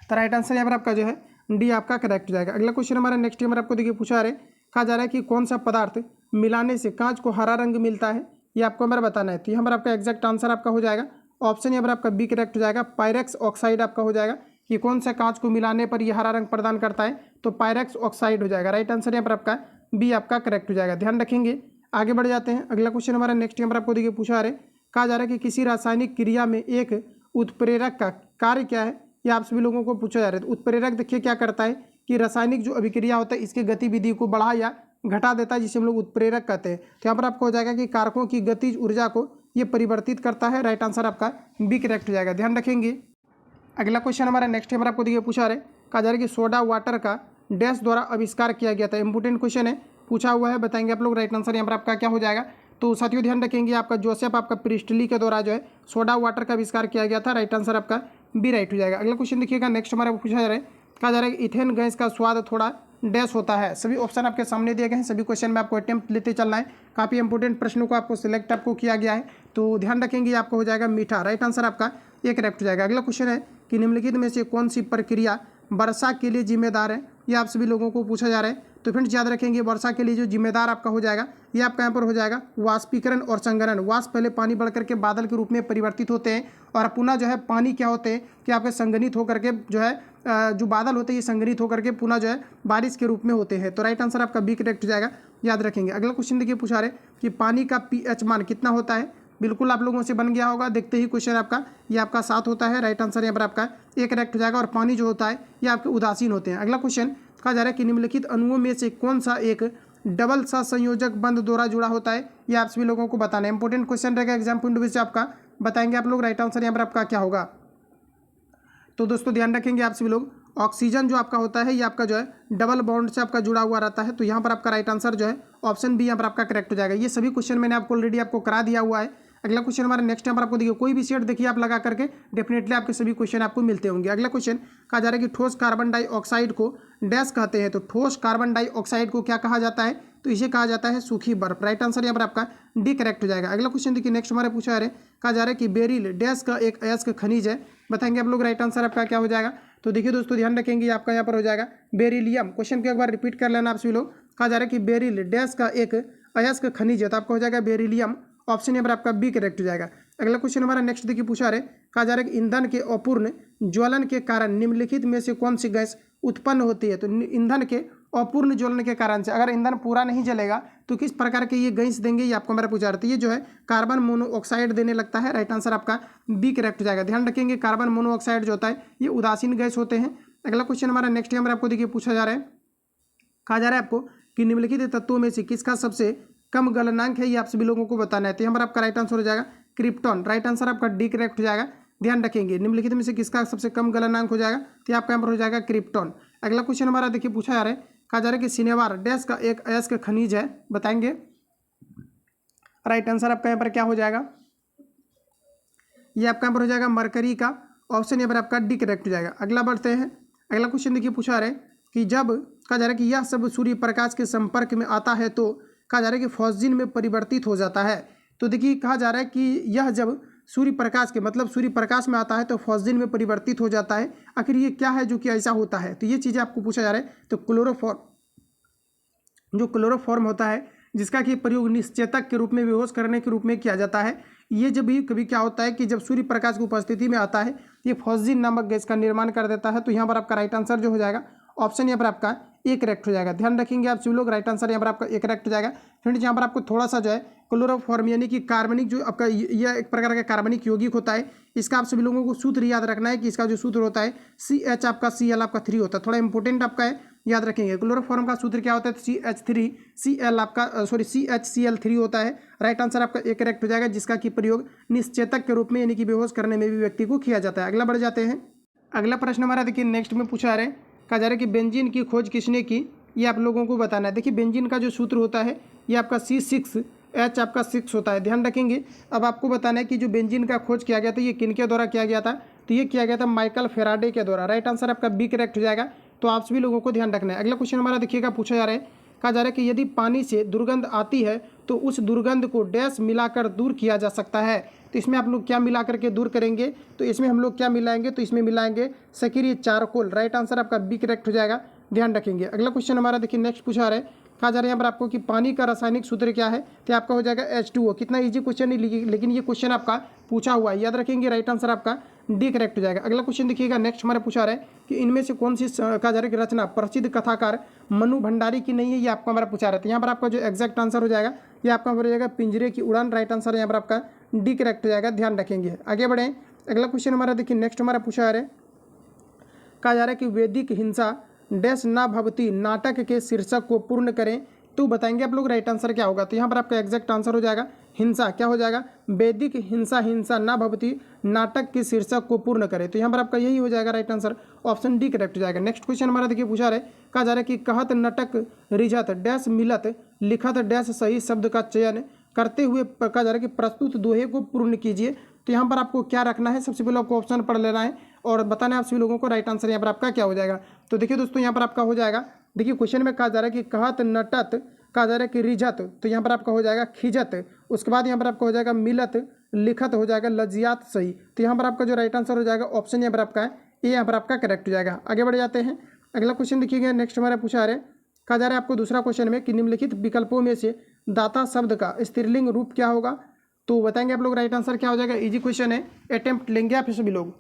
तो राइट आंसर यहाँ पर आपका जो है डी आपका करेक्ट हो जाएगा। अगला क्वेश्चन हमारा नेक्स्ट नंबर आपको देखिए पूछा रहे, कहा जा रहा है कि कौन सा पदार्थ मिलाने से कांच को हरा रंग मिलता है, ये आपको हमारा बताना है। तो यहाँ पर आपका एग्जैक्ट आंसर आपका हो जाएगा ऑप्शन यहाँ पर आपका बी करेक्ट हो जाएगा, पायरेक्स ऑक्साइड आपका हो जाएगा। कि कौन सा कांच को मिलाने पर यह हरा रंग प्रदान करता है, तो पायरेक्स ऑक्साइड हो जाएगा। राइट आंसर यहाँ पर आपका बी आपका करेक्ट हो जाएगा। ध्यान रखेंगे। आगे बढ़ जाते हैं। अगला क्वेश्चन हमारा नेक्स्ट यहाँ पर आपको देखिए पूछा रहे, कहा जा रहा है कि किसी रासायनिक क्रिया में एक उत्प्रेरक का कार्य क्या है, ये आप सभी लोगों को पूछा जा रहा है। तो उत्प्रेरक देखिए क्या करता है कि रासायनिक जो अभिक्रिया होता है इसकी गतिविधि को बढ़ा या घटा देता है, जिसे हम लोग उत्प्रेरक कहते हैं। तो यहाँ पर आपको हो जाएगा कि कारकों की गतिज ऊर्जा को ये परिवर्तित करता है। राइट आंसर आपका बी करेक्ट हो जाएगा। ध्यान रखेंगे। अगला क्वेश्चन हमारा नेक्स्ट यहाँ पर आपको देखिए पूछा रहे, कहा जा रहा है कि सोडा वाटर का डैश द्वारा आविष्कार किया गया था। इंपोर्टेंट क्वेश्चन है, पूछा हुआ है, बताएंगे आप लोग। राइट आंसर यहाँ पर आपका क्या हो जाएगा। तो साथियों ध्यान रखेंगे आपका जोसेफ आपका प्रिस्टली के द्वारा जो है सोडा वाटर का आविष्कार किया गया था। राइट आंसर आपका बी राइट हो जाएगा। अगला क्वेश्चन देखिएगा नेक्स्ट हमारा पूछा जा रहा है, कहा जा रहा है कि इथेन गैस का स्वाद थोड़ा डैश होता है। सभी ऑप्शन आपके सामने दिए गए हैं, सभी क्वेश्चन में आपको अटेम्प्ट लेते चलना है। काफ़ी इंपोर्टेंट प्रश्नों को आपको सिलेक्ट आपको किया गया है, तो ध्यान रखेंगे आपको हो जाएगा मीठा। राइट आंसर आपका ये करेक्ट हो जाएगा। अगला क्वेश्चन है कि निम्नलिखित में से कौन सी प्रक्रिया वर्षा के लिए जिम्मेदार है, ये आप सभी लोगों को पूछा जा रहा है। तो फ्रेंड्स याद रखेंगे वर्षा के लिए जो जिम्मेदार आपका हो जाएगा ये आपका यहाँ पर हो जाएगा वाष्पीकरण और संघनन। वाष्प पहले पानी बढ़ करके बादल के रूप में परिवर्तित होते हैं और पुनः जो है पानी क्या होते हैं कि आपके संघनित होकर के जो है जो बादल होते हैं ये संघनित होकर के पुनः जो है बारिश के रूप में होते हैं। तो राइट आंसर आपका बी करेक्ट हो जाएगा। याद रखेंगे। अगला क्वेश्चन देखिए पूछा रहे कि पानी का पीएच मान कितना होता है। बिल्कुल आप लोगों से बन गया होगा, देखते ही क्वेश्चन आपका ये आपका 7 होता है। राइट आंसर यहाँ पर आपका ए करेक्ट हो जाएगा। और पानी जो होता है ये आपके उदासीन होते हैं। अगला क्वेश्चन कहा जा रहा है कि निम्नलिखित अणुओं में से कौन सा एक डबल सा संयोजक बंध द्वारा जुड़ा होता है, ये आप सभी लोगों को बताना है। इंपोर्टेंट क्वेश्चन रहेगा, एग्जाम पॉइंट ऑफ व्यू से आपका बताएंगे आप लोग। राइट आंसर यहाँ पर आपका क्या होगा। तो दोस्तों ध्यान रखेंगे आप सभी लोग, ऑक्सीजन जो आपका होता है ये आपका जो है डबल बॉन्ड से आपका जुड़ा हुआ रहता है। तो यहाँ पर आपका राइट आंसर जो है ऑप्शन बी यहाँ पर आपका करेक्ट हो जाएगा। ये सभी क्वेश्चन मैंने आपको ऑलरेडी आपको करा दिया हुआ है। अगला क्वेश्चन हमारा नेक्स्ट यहाँ पर आपको देखिए कोई भी सेट देखिए आप लगा करके डेफिनेटली आपके सभी क्वेश्चन आपको मिलते होंगे। अगला क्वेश्चन कहा जा रहा है कि ठोस कार्बन डाइऑक्साइड को डैश कहते हैं। तो ठोस कार्बन डाइऑक्साइड को क्या कहा जाता है, तो इसे कहा जाता है सूखी बर्फ। राइट आंसर यहाँ पर आपका डी करेक्ट हो जाएगा। अगला क्वेश्चन देखिए नेक्स्ट हमारे पूछा है, कहा जा रहा है कि बेरिल डैश का एक अयस्क खनिज है, बताएंगे आप लोग। राइट आंसर आपका क्या हो जाएगा। तो देखिए दोस्तों ध्यान रखेंगे आपका यहाँ पर हो जाएगा बेरिलियम। क्वेश्चन को एक बार रिपीट कर लेना आप सभी लोग। कहा जा रहा है कि बेरिल डैश का एक अयस्क खनिज है, तो आपका हो जाएगा बेरिलियम। ऑप्शन यहाँ पर आपका बी करेक्ट हो जाएगा। अगला क्वेश्चन हमारा नेक्स्ट देखिए पूछा रहे, कहा जा रहा है कि ईंधन के अपूर्ण ज्वलन के कारण निम्नलिखित में से कौन सी गैस उत्पन्न होती है। तो ईंधन के अपूर्ण ज्वलन के कारण से अगर ईंधन पूरा नहीं जलेगा तो किस प्रकार के ये गैस देंगे, ये आपको हमारा पूछा रहा था। ये जो है कार्बन मोनोऑक्साइड देने लगता है। राइट आंसर आपका बी करेक्ट हो जाएगा। ध्यान रखेंगे कार्बन मोनोऑक्साइड जो होता है ये उदासीन गैस होते हैं। अगला क्वेश्चन हमारा नेक्स्ट यहाँ पर आपको देखिए पूछा जा रहा है, कहा जा रहा है आपको कि निम्नलिखित तत्वों में से किसका सबसे कम गलनांक है, ये आप सभी लोगों को बताना है। तो यहाँ पर आपका राइट आंसर हो जाएगा क्रिप्टॉन। राइट आंसर आपका डी करेक्ट हो जाएगा। ध्यान रखेंगे निम्नलिखित में से किसका सबसे कम गलनांक हो जाएगा, तो आपका यहाँ पर हो जाएगा क्रिप्टॉन। अगला क्वेश्चन हमारा देखिए पूछा जा रहा है, कहा जा रहा है कि सिनेवार डैश का एक अयस्क खनिज है, बताएंगे। राइट आंसर आपका यहाँ पर क्या हो जाएगा, ये आपका यहाँ पर हो जाएगा मरकरी का। ऑप्शन यहाँ पर आपका डी करेक्ट हो जाएगा। अगला बढ़ते हैं। अगला क्वेश्चन देखिए पूछा जा रहा है कि जब कहा जा रहा है कि यह सब सूर्य प्रकाश के संपर्क में आता है तो कहा जा रहा है कि फॉस्जिन में परिवर्तित हो जाता है। तो देखिए कहा जा रहा है कि यह जब सूर्य प्रकाश के मतलब सूर्य प्रकाश में आता है तो फॉस्जिन में परिवर्तित हो जाता है। आखिर ये क्या है जो कि ऐसा होता है, तो ये चीज़ें आपको पूछा जा रहा है। तो क्लोरोफॉर्म, जो क्लोरोफॉर्म होता है जिसका कि प्रयोग निश्चेतक के रूप में बेहोश करने के रूप में किया जाता है, ये जब भी कभी क्या होता है कि जब सूर्य प्रकाश की उपस्थिति में आता है ये फॉस्जिन नामक गैस का निर्माण कर देता है। तो यहाँ पर आपका राइट आंसर जो हो जाएगा ऑप्शन यहाँ पर आपका ए करेक्ट हो जाएगा। ध्यान रखेंगे आप सभी लोग, राइट आंसर यहाँ पर आपका ए करेक्ट हो जाएगा। फ्रेंड्स यहाँ पर आपको थोड़ा सा जो है क्लोरोफॉर्म यानी कि कार्बनिक जो आपका यह एक प्रकार का कार्बनिक यौगिक होता है, इसका आप सभी लोगों को सूत्र याद रखना है कि इसका जो सूत्र होता है CH आपका Cl आपका 3 होता है। थोड़ा इंपॉर्टेंट आपका है, याद रखेंगे। क्लोरोफॉर्म का सूत्र क्या होता है, CH3Cl आपका सॉरी CHCl3 होता है। राइट आंसर आपका ए करेक्ट हो जाएगा, जिसका कि प्रयोग निश्चेतक के रूप में यानी कि बेहोश करने में भी व्यक्ति को किया जाता है। अगला बढ़ जाते हैं। अगला प्रश्न हमारा देखिए नेक्स्ट में पूछा रहे, कहा जा रहा है कि बेंजीन की खोज किसने की, ये आप लोगों को बताना है। देखिए बेंजीन का जो सूत्र होता है ये आपका C6H आपका 6 होता है, ध्यान रखेंगे। अब आपको बताना है कि जो बेंजीन का खोज किया गया था ये किनके द्वारा किया गया था, तो ये किया गया था माइकल फेराडे के द्वारा। राइट आंसर आपका बी करेक्ट हो जाएगा। तो आप सभी लोगों को ध्यान रखना है। अगला क्वेश्चन हमारा देखिएगा, पूछा जा रहा है, कहा जा रहा है कि यदि पानी से दुर्गंध आती है तो उस दुर्गंध को डैश मिलाकर दूर किया जा सकता है। तो इसमें आप लोग क्या मिला करके दूर करेंगे, तो इसमें हम लोग क्या मिलाएंगे, तो इसमें मिलाएंगे सक्रिय चारकोल। राइट आंसर आपका बी करेक्ट हो जाएगा, ध्यान रखेंगे। अगला क्वेश्चन हमारा देखिए नेक्स्ट पूछा जा रहा है, कहा जा रहा है यहाँ पर आपको कि पानी का रासायनिक सूत्र क्या है, तो आपका हो जाएगा H2O। कितना इजी क्वेश्चन नहीं, लेकिन ये क्वेश्चन आपका पूछा हुआ है, याद रखेंगे। राइट आंसर आपका डी करेक्ट हो जाएगा। अगला क्वेश्चन देखिएगा नेक्स्ट हमारा पूछा रहा है कि इनमें से कौन सी कहा जा रहा है कि रचना प्रसिद्ध कथाकार मनु भंडारी की नहीं है, ये आपका हमारा पूछा रहा है। यहाँ पर आपका जो एग्जैक्ट आंसर हो जाएगा ये आपका हो जाएगा पिंजरे की उड़ान। राइट आंसर यहाँ पर आपका डी करेक्ट हो जाएगा, ध्यान रखेंगे। आगे बढ़ें, अगला क्वेश्चन हमारा देखिए नेक्स्ट हमारा पूछा जा रहा है, कहा जा रहा है कि वैदिक हिंसा डैश ना भवती नाटक के शीर्षक को पूर्ण करें। तो बताएंगे आप लोग राइट आंसर क्या होगा, तो यहाँ पर आपका एग्जैक्ट आंसर हो जाएगा हिंसा। क्या हो जाएगा, वैदिक हिंसा हिंसा ना भवती नाटक के शीर्षक को पूर्ण करें। तो यहाँ पर आपका यही हो जाएगा right answer, option D correct हो जाएगा। नेक्स्ट क्वेश्चन हमारा देखिए पूछा रहे, कहा जा रहा है कि कहत नटक रिझत डैश मिलत लिखत डैश सही शब्द का चयन करते हुए कहा जा रहा है कि प्रस्तुत दोहे को पूर्ण कीजिए। तो यहाँ पर आपको क्या रखना है, सबसे पहले आपको ऑप्शन पढ़ लेना है और बताना है आप सभी लोगों को राइट आंसर यहाँ पर आपका क्या हो जाएगा। तो देखिए दोस्तों यहाँ पर आपका हो जाएगा, देखिए क्वेश्चन में कहा जा रहा है कि कहत नटत, कहा जा रहा है कि रिझत, तो यहाँ पर आपका हो जाएगा खिजत। उसके बाद यहाँ पर आपका हो जाएगा मिलत लिखत हो जाएगा लजियात सही। तो यहाँ पर आपका जो राइट आंसर हो जाएगा ऑप्शन यहाँ पर आपका है, ये यहाँ पर आपका करेक्ट हो जाएगा। आगे बढ़ जाते हैं, अगला क्वेश्चन देखिएगा नेक्स्ट हमारा पूछा रहे, कहा जा रहा है आपको दूसरा क्वेश्चन में कि निम्नलिखित विकल्पों में से दाता शब्द का स्त्रीलिंग रूप क्या होगा। तो बताएंगे आप लोग राइट आंसर क्या हो जाएगा। इजी क्वेश्चन है, अटेम्प्ट लेंगे आप सभी लोग।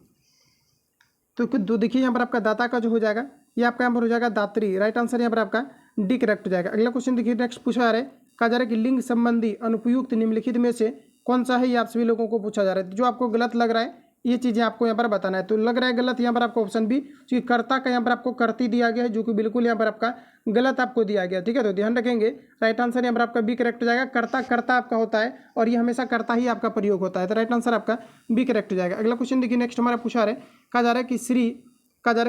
तो देखिए यहाँ पर आपका दाता का जो हो जाएगा ये आपका यहाँ पर हो जाएगा दात्री। राइट आंसर यहाँ पर आपका डी करेक्ट हो जाएगा। अगला क्वेश्चन देखिए नेक्स्ट पूछा जा रहा है, कहा जा रहा है कि लिंग संबंधी अनुपयुक्त निम्नलिखित में से कौन सा है, ये आप सभी लोगों को पूछा जा रहा है। जो आपको गलत लग रहा है ये चीज़ें आपको यहाँ पर बताना है। तो लग रहा है गलत, यहाँ पर आपको ऑप्शन बी, क्योंकि कर्ता का यहाँ पर आपको करती दिया गया है, जो कि बिल्कुल यहाँ पर आपका गलत आपको दिया गया। ठीक है, तो ध्यान रखेंगे राइट आंसर यहाँ पर आपका बी करेक्ट हो जाएगा। कर्ता कर्ता आपका होता है और ये हमेशा कर्ता ही आपका प्रयोग होता है, तो राइट आंसर आपका बी करेक्ट हो जाएगा। अगला क्वेश्चन देखिए नेक्स्ट हमारा पूछा रहा है, कहा जा रहा है कि कहा जा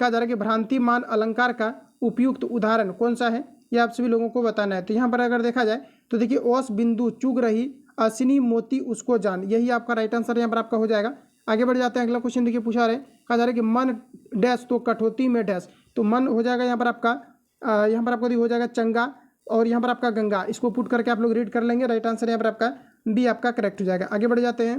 रहा है कि भ्रांतिमान अलंकार का उपयुक्त उदाहरण कौन सा है, ये आप सभी लोगों को बताना है। तो यहाँ पर अगर देखा जाए तो देखिए ओस बिंदु चुग रही असिनी मोती उसको जान, यही आपका राइट आंसर यहाँ पर आपका हो जाएगा। आगे बढ़ जाते हैं, अगला क्वेश्चन देखिए पूछा रहे, कहा जा रहा है कि मन डैश तो कठौती में डैश। तो मन हो जाएगा यहाँ पर आपका यहाँ पर आपको हो जाएगा चंगा और यहाँ पर आपका गंगा। इसको पुट करके आप लोग रीड कर लेंगे, राइट आंसर यहाँ पर आपका बी आपका करेक्ट हो जाएगा। आगे बढ़ जाते हैं,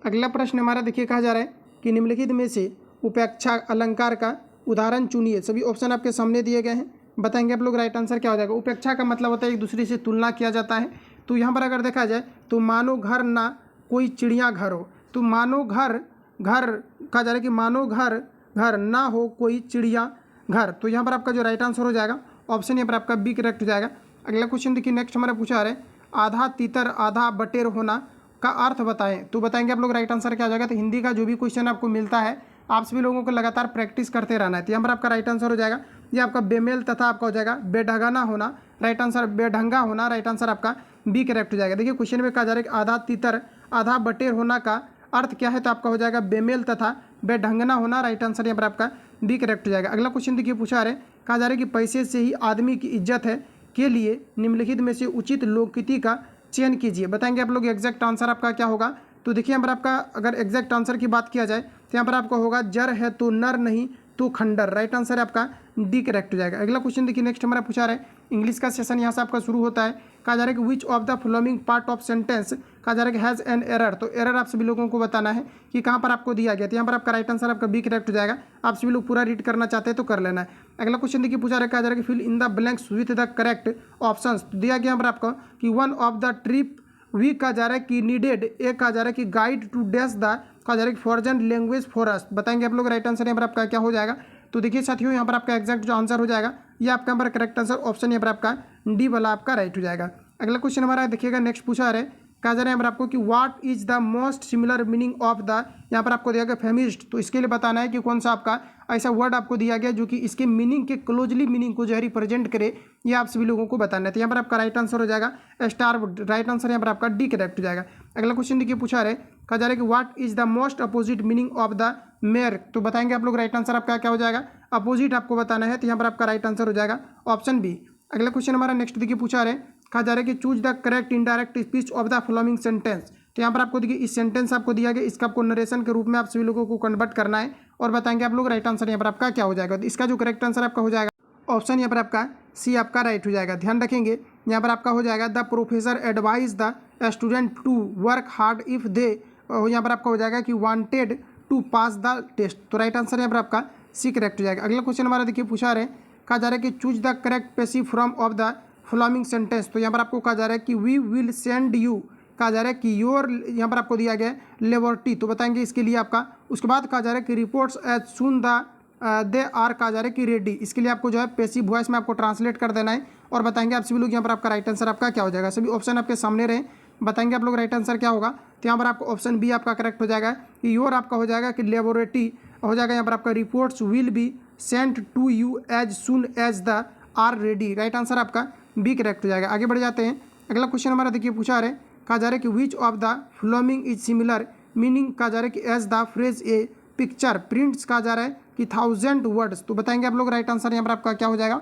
अगला प्रश्न हमारा देखिए कहा जा रहा है कि निम्नलिखित में से उपेक्षा अलंकार का उदाहरण चुनिए। सभी ऑप्शन आपके सामने दिए गए हैं, बताएंगे आप लोग राइट आंसर क्या हो जाएगा। उपेक्षा का मतलब होता है एक दूसरे से तुलना किया जाता है। तो यहाँ पर अगर देखा जाए तो मानो घर ना कोई चिड़िया घर हो, तो मानो घर कहा जा रहा है कि मानो घर ना हो कोई चिड़िया घर। तो यहाँ पर आपका जो राइट आंसर हो जाएगा ऑप्शन यहाँ पर आपका बी करेक्ट हो जाएगा। अगला क्वेश्चन देखिए नेक्स्ट हमारा पूछा रहे, आधा तीतर आधा बटेर होना का अर्थ बताएं। तो बताएंगे आप लोग राइट आंसर क्या हो जाएगा। तो हिंदी का जो भी क्वेश्चन आपको मिलता है आप सभी लोगों को लगातार प्रैक्टिस करते रहना है। तो यहाँ पर आपका राइट आंसर हो जाएगा ये आपका बेमेल तथा आपका हो जाएगा बेढंगाना होना। राइट आंसर बेढंगा होना, राइट आंसर आपका बी करेक्ट हो जाएगा। देखिए क्वेश्चन में कहा जा रहा है कि आधा तीतर आधा बटेर होना का अर्थ क्या है, तो आपका हो जाएगा बेमेल तथा बेढंगना होना। राइट आंसर यहाँ पर आपका बी करेक्ट हो जाएगा। अगला क्वेश्चन देखिए पूछा रहे, कहा जा रहा है कि पैसे से ही आदमी की इज्जत है के लिए निम्नलिखित में से उचित लोकगीति का चयन कीजिए। बताएंगे आप लोग एग्जैक्ट आंसर आपका क्या होगा। तो देखिए यहाँ पर आपका अगर एग्जैक्ट आंसर की बात किया जाए तो यहाँ पर आपका होगा जर है तो नर नहीं तो खंडर। राइट आंसर आपका डी करेक्ट हो जाएगा। अगला क्वेश्चन देखिए नेक्स्ट हमारा पूछा रहा है, इंग्लिश का सेशन यहाँ से आपका शुरू होता है। कहा जा रहा है कि which of the following part of sentence, कहा जा रहा है कि हैज़ एन एरर। तो एरर आप सभी लोगों को बताना है कि कहाँ पर आपको दिया गया। तो यहाँ पर आपका राइट आंसर आपका बी करेक्ट हो जाएगा। आप सभी लोग पूरा रीड करना चाहते हैं तो कर लेना है। अगला क्वेश्चन देखिए पूछा रहा है, कहा जा रहा है कि fill in the blanks with the correct options. तो दिया गया यहाँ पर आपको कि one of the trip we कहा जा रहा है कि नीडेड, एक कहा जा रहा है कि गाइड टू डैश द, कहा जा रहा है कि फॉरजन लैंग्वेज फॉर अस। बताएंगे आप लोग राइट आंसर यहाँ पर आपका क्या हो जाएगा। तो देखिए साथियों यहाँ पर आपका एग्जैक्ट जो आंसर हो जाएगा ये आपका यहाँ पर करेक्ट आंसर ऑप्शन यहाँ पर आपका डी वाला आपका राइट हो जाएगा। अगला क्वेश्चन हमारा देखिएगा नेक्स्ट पूछा रहा है, कहा जा रहा है यहाँ पर आपको कि what is the most similar meaning of the, यहाँ पर आपको दिया गया फेमिनिस्ट। तो इसके लिए बताना है कि कौन सा आपका ऐसा वर्ड आपको दिया गया जो कि इसके मीनिंग के क्लोजली मीनिंग को जो है रिप्रेजेंट करे, ये आप सभी लोगों को बताना है। तो यहाँ पर आपका राइट आंसर हो जाएगा स्टार। राइट आंसर यहाँ पर आपका डी करेक्ट हो जाएगा। अगला क्वेश्चन देखिए पूछा रहे, कहा जा रहा है कि what is the most opposite meaning of the mayor. तो बताएंगे आप लोग, राइट आंसर आपका क्या हो जाएगा, अपोजिट आपको बताना है, तो यहाँ पर आपका राइट आंसर हो जाएगा ऑप्शन बी। अगला क्वेश्चन हमारा नेक्स्ट देखिए पूछा रहे, कहा जा रहा है कि choose the correct indirect speech of the following sentence. तो यहाँ पर आपको देखिए इस सेंटेंस आपको दिया गया, इसका आपको नरेशन के रूप में आप सभी लोगों को कन्वर्ट करना है और बताएंगे आप लोग राइट आंसर यहाँ पर आपका क्या हो जाएगा। तो इसका जो करेक्ट आंसर आपका हो जाएगा ऑप्शन यहाँ पर आपका सी आपका राइट हो जाएगा। ध्यान रखेंगे यहाँ पर आपका हो जाएगा the professor advised the student to work hard if they, यहाँ पर आपका हो जाएगा कि wanted to pass the test. तो राइट आंसर यहाँ पर आपका सी करेक्ट हो जाएगा। अगला क्वेश्चन हमारा देखिए पूछा रहे, कहा जा रहा है कि choose the correct passive form of the following sentence. तो यहाँ पर आपको कहा जा रहा है कि वी विल सेंड यू, कहा जा रहा है कि योर, यहाँ पर आपको दिया गया है लेबोरेटरी। तो बताएंगे इसके लिए आपका, उसके बाद कहा जा रहा है कि reports as soon the they are, कहा जा रहा है कि रेडी। इसके लिए आपको जो है पैसिव वॉइस में आपको ट्रांसलेट कर देना है और बताएंगे आप सभी लोग यहाँ पर आपका राइट आंसर आपका क्या हो जाएगा। सभी ऑप्शन आपके सामने रहे, बताएंगे आप लोग राइट आंसर क्या होगा। तो यहाँ पर आपको ऑप्शन बी आपका करेक्ट हो जाएगा कि योर आपका हो जाएगा कि लेबोरेटरी हो जाएगा, यहाँ पर आपका reports will be sent to you as soon as the are ready. Right answer आपका बी करेक्ट हो जाएगा। आगे बढ़ जाते हैं, अगला क्वेश्चन हमारा देखिए पूछा रहे, कहा जा रहा है कि which of the following is similar meaning, कहा जा रहा है कि as the phrase a picture prints, कहा जा रहा है कि 1000 वर्ड्स। तो बताएंगे आप लोग राइट आंसर यहाँ पर आपका क्या हो जाएगा।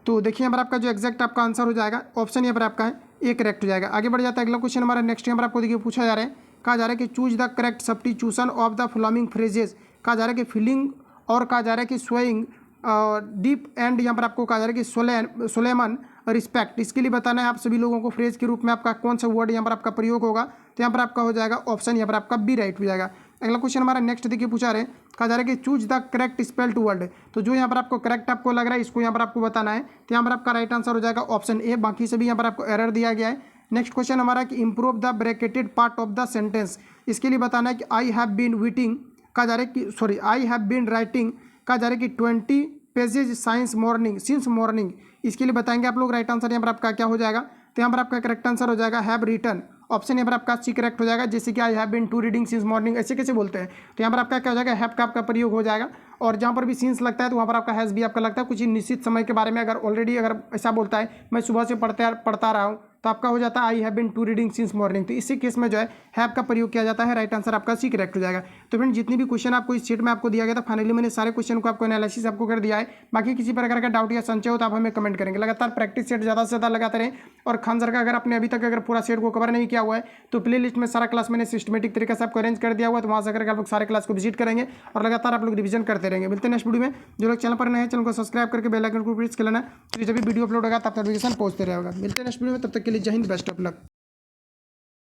तो देखिए यहाँ पर आपका जो एग्जैक्ट आपका आंसर हो जाएगा ऑप्शन यहाँ पर आपका है ए करेक्ट हो जाएगा। आगे बढ़ जाता है, अगला क्वेश्चन हमारा नेक्स्ट यहाँ पर आपको देखिए पूछा जा रहा है, कहा जा रहा है कि choose the correct substitution of the following phrases. कहा जा रहा है कि फीलिंग और कहा जा रहा है कि स्वेइंग डीप एंड, यहाँ पर आपको कहा जा रहा है कि सोलेमन रिस्पेक्ट। इसके लिए बताना है आप सभी लोगों को फ्रेज के रूप में आपका कौन सा वर्ड यहाँ पर आपका प्रयोग होगा। तो यहाँ पर आपका हो जाएगा ऑप्शन यहाँ पर आपका बी राइट हो जाएगा। अगला क्वेश्चन हमारा नेक्स्ट देखिए पूछा रहे, कहा जा रहा है कि choose the correct spelled word. तो जो यहाँ पर आपको करेक्ट आपको लग रहा है इसको यहाँ पर आपको बताना है। तो यहाँ पर आपका राइट आंसर हो जाएगा ऑप्शन ए, बाकी सभी यहाँ पर आपको एरर दिया गया है। नेक्स्ट क्वेश्चन हमारा कि improve the bracketed part of the sentence. इसके लिए बताना है कि आई हैव बीन वीटिंग, कहा जा रहा है कि sorry I have been writing, कहा जा रहा है कि 20 pages since morning since morning. इसके लिए बताएंगे आप लोग राइट आंसर यहाँ पर आपका क्या हो जाएगा। तो यहाँ पर आपका करेक्ट आंसर हो जाएगा हैव रिटन, ऑप्शन यहाँ पर आपका सी करेक्ट हो जाएगा। जैसे कि I have been to reading since morning, ऐसे कैसे बोलते हैं। तो यहाँ पर आपका क्या हो जाएगा, हैव का आपका प्रयोग हो जाएगा और जहाँ पर भी सिंस लगता है तो वहाँ पर आपका हैज़ भी आपका लगता है। कुछ निश्चित समय के बारे में अगर ऑलरेडी अगर ऐसा बोलता है मैं सुबह से पढ़ता रहा हूँ तो आपका हो जाता है I have been to reading since morning. तो इसी केस में जो है हैव का प्रयोग किया जाता है। राइट आंसर आपका सी करेक्ट हो जाएगा। तो फ्रेंड जितनी भी क्वेश्चन आपको इस शीट में आपको दिया गया था फाइनली मैंने सारे क्वेश्चन को आपको एनालिसिस आपको कर दिया है। बाकी किसी प्रकार का डाउट या संशय हो तो आप हमें कमेंट करेंगे। लगातार प्रैक्टिस सेट ज़्यादा से ज़्यादा लगाते रहें और खान सर का अगर आपने अभी तक अगर पूरा सेट को कवर नहीं किया हुआ है तो प्ले लिस्ट में सारा क्लास मैंने सिस्टमेटिक तरीके से आपको अरेंज कर दिया हुआ है। तो वहाँ से अगर आप लोग सारे क्लास को विजिट करेंगे और लगातार आप लोग रिवीजन करते रहेंगे। मिलते हैं नेक्स्ट वीडियो में। जो लोग चैनल पर नए हैं चैनल को सब्सक्राइब करके बेल आइकन को प्रेस कर लेना, तो जब भी वीडियो अपलोड होगा तब तक नोटिफिकेशन पहुंचते रहेगा। मिलते हैं नेक्स्ट वीडियो में, तब तक के लिए जय हिंद, बेस्ट ऑफ लक।